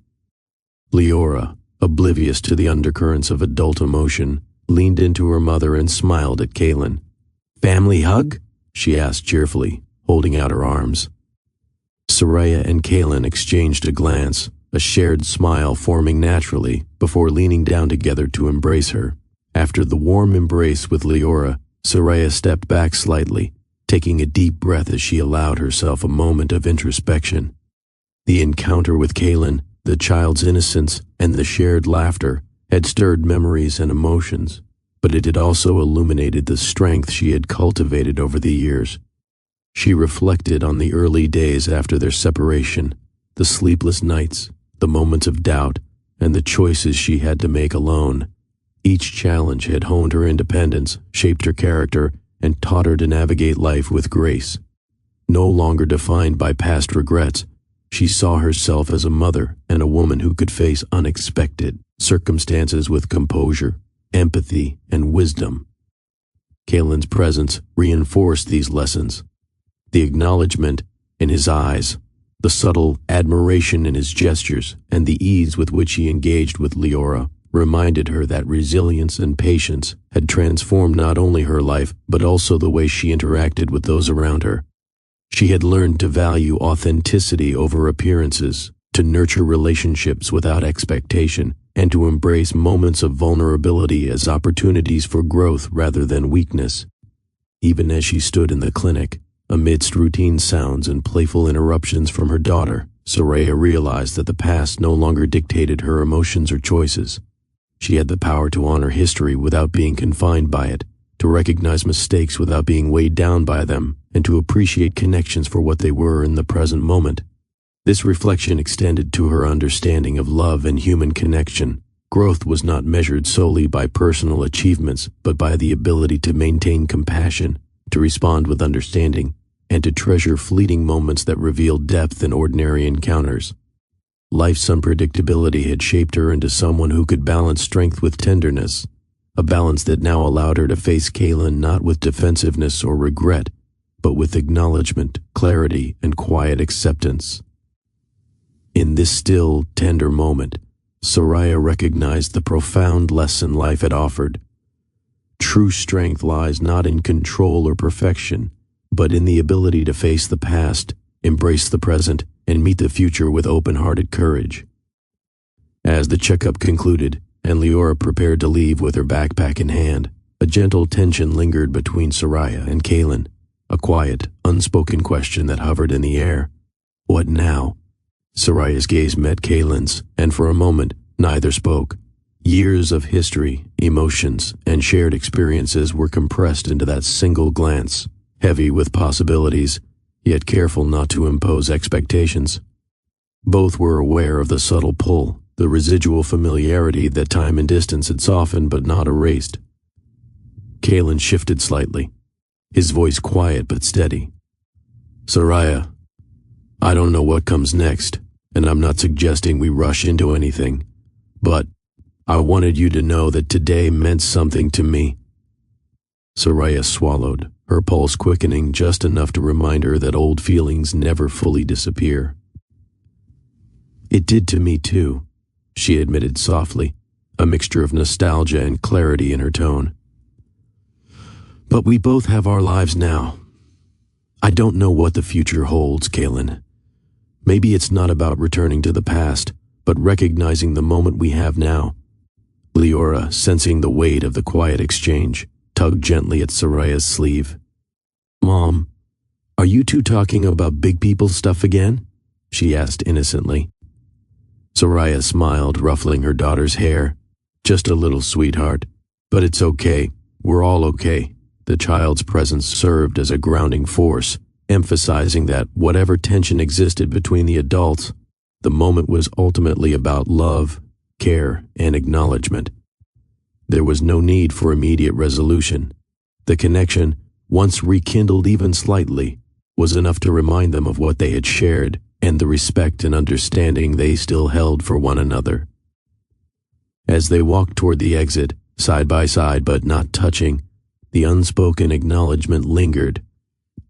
Leora, oblivious to the undercurrents of adult emotion, leaned into her mother and smiled at Kaylin. "Family hug?" she asked cheerfully, holding out her arms. Soraya and Kaylin exchanged a glance, a shared smile forming naturally before leaning down together to embrace her. After the warm embrace with Leora, Soraya stepped back slightly, taking a deep breath as she allowed herself a moment of introspection. The encounter with Kaylin, the child's innocence, and the shared laughter had stirred memories and emotions, but it had also illuminated the strength she had cultivated over the years. She reflected on the early days after their separation, the sleepless nights, the moments of doubt, and the choices she had to make alone. Each challenge had honed her independence, shaped her character, and taught her to navigate life with grace. No longer defined by past regrets, she saw herself as a mother and a woman who could face unexpected circumstances with composure, empathy, and wisdom. Kaylin's presence reinforced these lessons. The acknowledgement in his eyes, the subtle admiration in his gestures, and the ease with which he engaged with Leora reminded her that resilience and patience had transformed not only her life but also the way she interacted with those around her. She had learned to value authenticity over appearances, to nurture relationships without expectation, and to embrace moments of vulnerability as opportunities for growth rather than weakness. Even as she stood in the clinic, amidst routine sounds and playful interruptions from her daughter, Soraya realized that the past no longer dictated her emotions or choices. She had the power to honor history without being confined by it, to recognize mistakes without being weighed down by them, and to appreciate connections for what they were in the present moment. This reflection extended to her understanding of love and human connection. Growth was not measured solely by personal achievements, but by the ability to maintain compassion, to respond with understanding, and to treasure fleeting moments that revealed depth in ordinary encounters. Life's unpredictability had shaped her into someone who could balance strength with tenderness, a balance that now allowed her to face Kaylin not with defensiveness or regret, but with acknowledgement, clarity, and quiet acceptance. In this still, tender moment, Soraya recognized the profound lesson life had offered. True strength lies not in control or perfection, but in the ability to face the past, embrace the present, and meet the future with open-hearted courage. As the checkup concluded, and Leora prepared to leave with her backpack in hand, a gentle tension lingered between Soraya and Kaylin, a quiet, unspoken question that hovered in the air. What now? Soraya's gaze met Kaylin's, and for a moment, neither spoke. Years of history, emotions, and shared experiences were compressed into that single glance, heavy with possibilities, yet careful not to impose expectations. Both were aware of the subtle pull, the residual familiarity that time and distance had softened but not erased. Kaylin shifted slightly, his voice quiet but steady. "Soraya, I don't know what comes next, and I'm not suggesting we rush into anything, but I wanted you to know that today meant something to me." Soraya swallowed, her pulse quickening just enough to remind her that old feelings never fully disappear. "It did to me too," she admitted softly, a mixture of nostalgia and clarity in her tone. "But we both have our lives now. I don't know what the future holds, Kaylin. Maybe it's not about returning to the past, but recognizing the moment we have now." Leora, sensing the weight of the quiet exchange, tugged gently at Soraya's sleeve. "Mom, are you two talking about big people stuff again?" she asked innocently. Soraya smiled, ruffling her daughter's hair. Just a little, sweetheart. But it's okay. We're all okay. The child's presence served as a grounding force, emphasizing that whatever tension existed between the adults, the moment was ultimately about love, care, and acknowledgement. There was no need for immediate resolution. The connection, once rekindled even slightly, was enough to remind them of what they had shared and the respect and understanding they still held for one another. As they walked toward the exit, side by side but not touching, the unspoken acknowledgement lingered.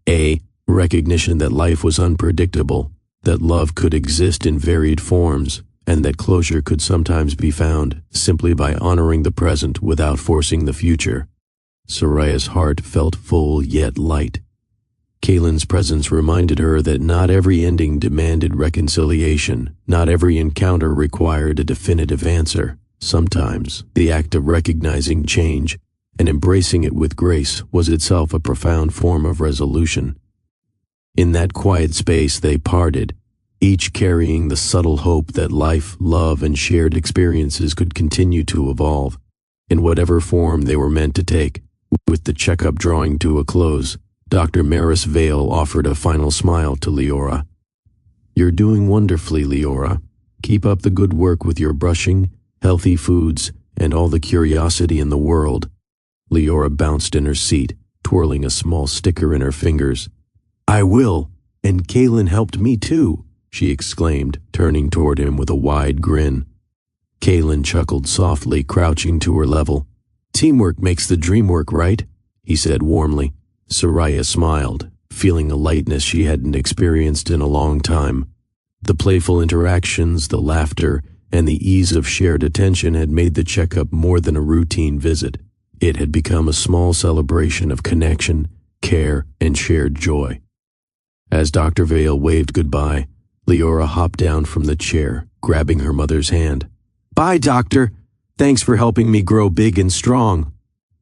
A recognition that life was unpredictable, that love could exist in varied forms, and that closure could sometimes be found simply by honoring the present without forcing the future. Soraya's heart felt full yet light. Kaylin's presence reminded her that not every ending demanded reconciliation, not every encounter required a definitive answer. Sometimes, the act of recognizing change and embracing it with grace was itself a profound form of resolution. In that quiet space they parted, each carrying the subtle hope that life, love, and shared experiences could continue to evolve, in whatever form they were meant to take. With the checkup drawing to a close, Dr. Maris Vale offered a final smile to Leora. "You're doing wonderfully, Leora. Keep up the good work with your brushing, healthy foods, and all the curiosity in the world." Leora bounced in her seat, twirling a small sticker in her fingers. "I will, and Kaylin helped me too," she exclaimed, turning toward him with a wide grin. Kaylin chuckled softly, crouching to her level. "Teamwork makes the dream work, right?" he said warmly. Soraya smiled, feeling a lightness she hadn't experienced in a long time. The playful interactions, the laughter, and the ease of shared attention had made the checkup more than a routine visit. It had become a small celebration of connection, care, and shared joy. As Dr. Vale waved goodbye, Leora hopped down from the chair, grabbing her mother's hand. "Bye, Doctor. Thanks for helping me grow big and strong."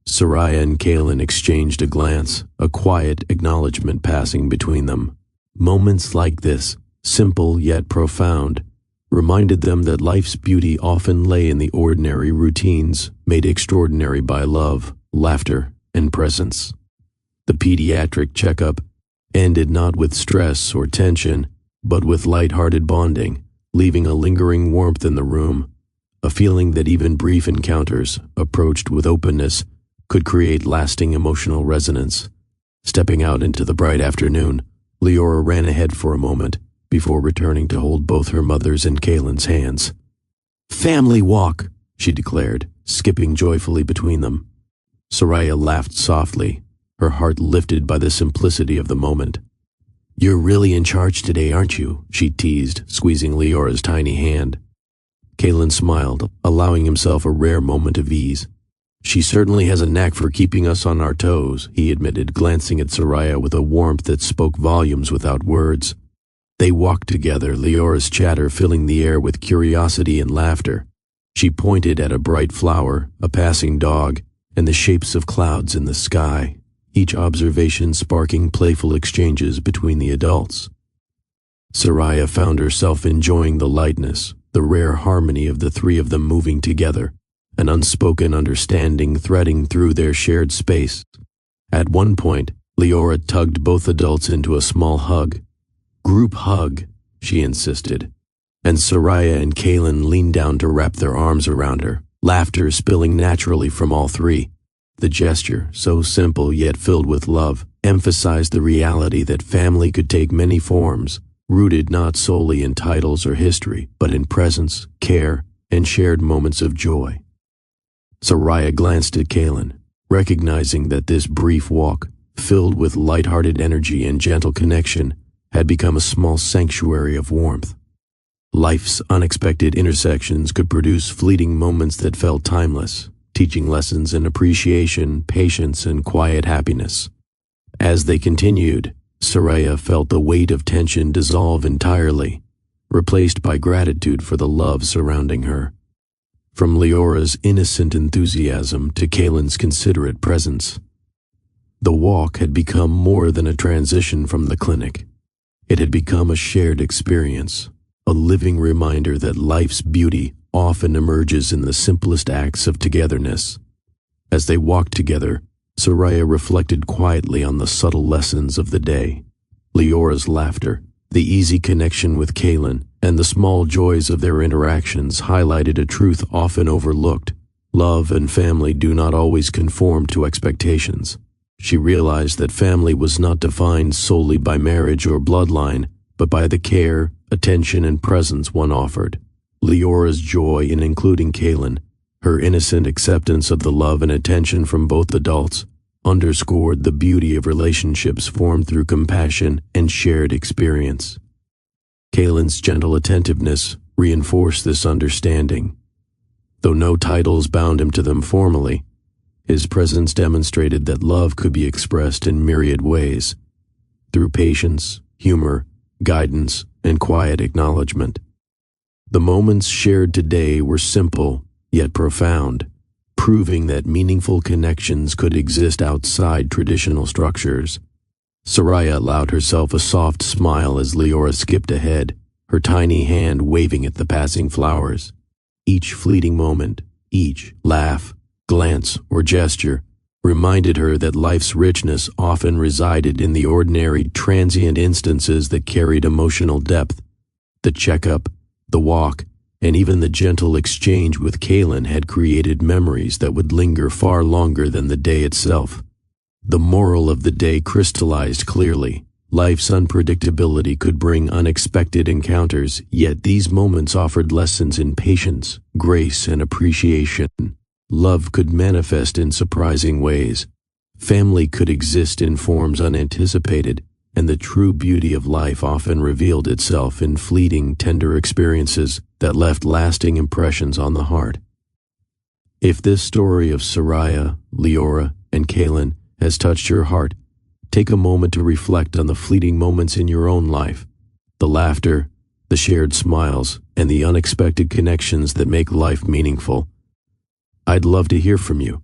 Soraya and Kaylin exchanged a glance, a quiet acknowledgement passing between them. Moments like this, simple yet profound, reminded them that life's beauty often lay in the ordinary routines made extraordinary by love, laughter, and presence. The pediatric checkup ended not with stress or tension, but with light-hearted bonding, leaving a lingering warmth in the room, a feeling that even brief encounters, approached with openness, could create lasting emotional resonance. Stepping out into the bright afternoon, Leora ran ahead for a moment before returning to hold both her mother's and Kaylin's hands. "Family walk," she declared, skipping joyfully between them. Soraya laughed softly, her heart lifted by the simplicity of the moment. "You're really in charge today, aren't you?" she teased, squeezing Leora's tiny hand. Kaylin smiled, allowing himself a rare moment of ease. "She certainly has a knack for keeping us on our toes," he admitted, glancing at Soraya with a warmth that spoke volumes without words. They walked together, Leora's chatter filling the air with curiosity and laughter. She pointed at a bright flower, a passing dog, and the shapes of clouds in the sky, each observation sparking playful exchanges between the adults. Soraya found herself enjoying the lightness, the rare harmony of the three of them moving together, an unspoken understanding threading through their shared space. At one point, Leora tugged both adults into a small hug. "Group hug," she insisted, and Soraya and Kaylin leaned down to wrap their arms around her, laughter spilling naturally from all three. The gesture, so simple yet filled with love, emphasized the reality that family could take many forms, rooted not solely in titles or history, but in presence, care, and shared moments of joy. Soraya glanced at Kaylin, recognizing that this brief walk, filled with light-hearted energy and gentle connection, had become a small sanctuary of warmth. Life's unexpected intersections could produce fleeting moments that felt timeless, teaching lessons in appreciation, patience, and quiet happiness. As they continued, Soraya felt the weight of tension dissolve entirely, replaced by gratitude for the love surrounding her. From Leora's innocent enthusiasm to Kaylin's considerate presence, the walk had become more than a transition from the clinic. It had become a shared experience, a living reminder that life's beauty often emerges in the simplest acts of togetherness. As they walked together, Soraya reflected quietly on the subtle lessons of the day. Leora's laughter, the easy connection with Kaylin, and the small joys of their interactions highlighted a truth often overlooked. Love and family do not always conform to expectations. She realized that family was not defined solely by marriage or bloodline, but by the care, attention, and presence one offered. Leora's joy in including Kaylin, her innocent acceptance of the love and attention from both adults, underscored the beauty of relationships formed through compassion and shared experience. Kaylin's gentle attentiveness reinforced this understanding. Though no titles bound him to them formally, his presence demonstrated that love could be expressed in myriad ways, through patience, humor, guidance, and quiet acknowledgement. The moments shared today were simple, yet profound, proving that meaningful connections could exist outside traditional structures. Soraya allowed herself a soft smile as Leora skipped ahead, her tiny hand waving at the passing flowers. Each fleeting moment, each laugh, glance, or gesture reminded her that life's richness often resided in the ordinary, transient instances that carried emotional depth. The checkup, the walk, and even the gentle exchange with Kaylin had created memories that would linger far longer than the day itself. The moral of the day crystallized clearly. Life's unpredictability could bring unexpected encounters, yet these moments offered lessons in patience, grace, and appreciation. Love could manifest in surprising ways. Family could exist in forms unanticipated, and the true beauty of life often revealed itself in fleeting, tender experiences that left lasting impressions on the heart. If this story of Soraya, Leora, and Kaylin has touched your heart, take a moment to reflect on the fleeting moments in your own life, the laughter, the shared smiles, and the unexpected connections that make life meaningful. I'd love to hear from you.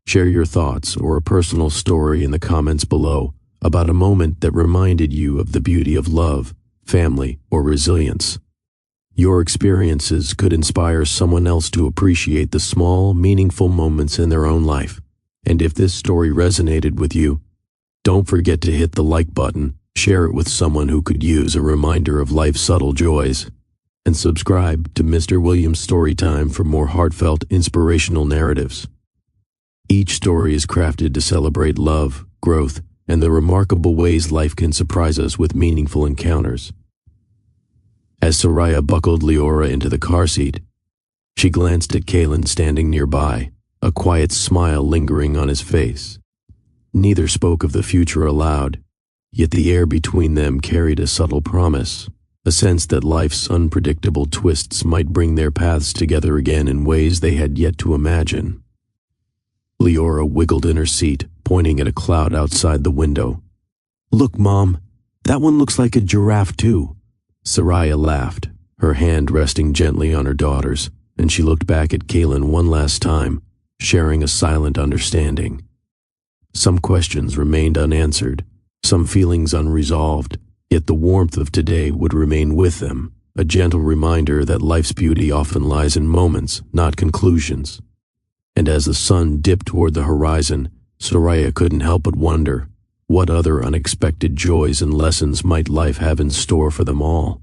Share your thoughts or a personal story in the comments below about a moment that reminded you of the beauty of love, family, or resilience. Your experiences could inspire someone else to appreciate the small, meaningful moments in their own life. And if this story resonated with you, don't forget to hit the like button, share it with someone who could use a reminder of life's subtle joys, and subscribe to Mr. Williams Storytime for more heartfelt, inspirational narratives. Each story is crafted to celebrate love, growth, and the remarkable ways life can surprise us with meaningful encounters. As Soraya buckled Leora into the car seat, she glanced at Kaylin standing nearby, a quiet smile lingering on his face. Neither spoke of the future aloud, yet the air between them carried a subtle promise, a sense that life's unpredictable twists might bring their paths together again in ways they had yet to imagine. Leora wiggled in her seat, pointing at a cloud outside the window. "Look, Mom, that one looks like a giraffe too." Soraya laughed, her hand resting gently on her daughter's, and she looked back at Kaylin one last time, sharing a silent understanding. Some questions remained unanswered, some feelings unresolved, yet the warmth of today would remain with them, a gentle reminder that life's beauty often lies in moments, not conclusions. And as the sun dipped toward the horizon, Soraya couldn't help but wonder, what other unexpected joys and lessons might life have in store for them all?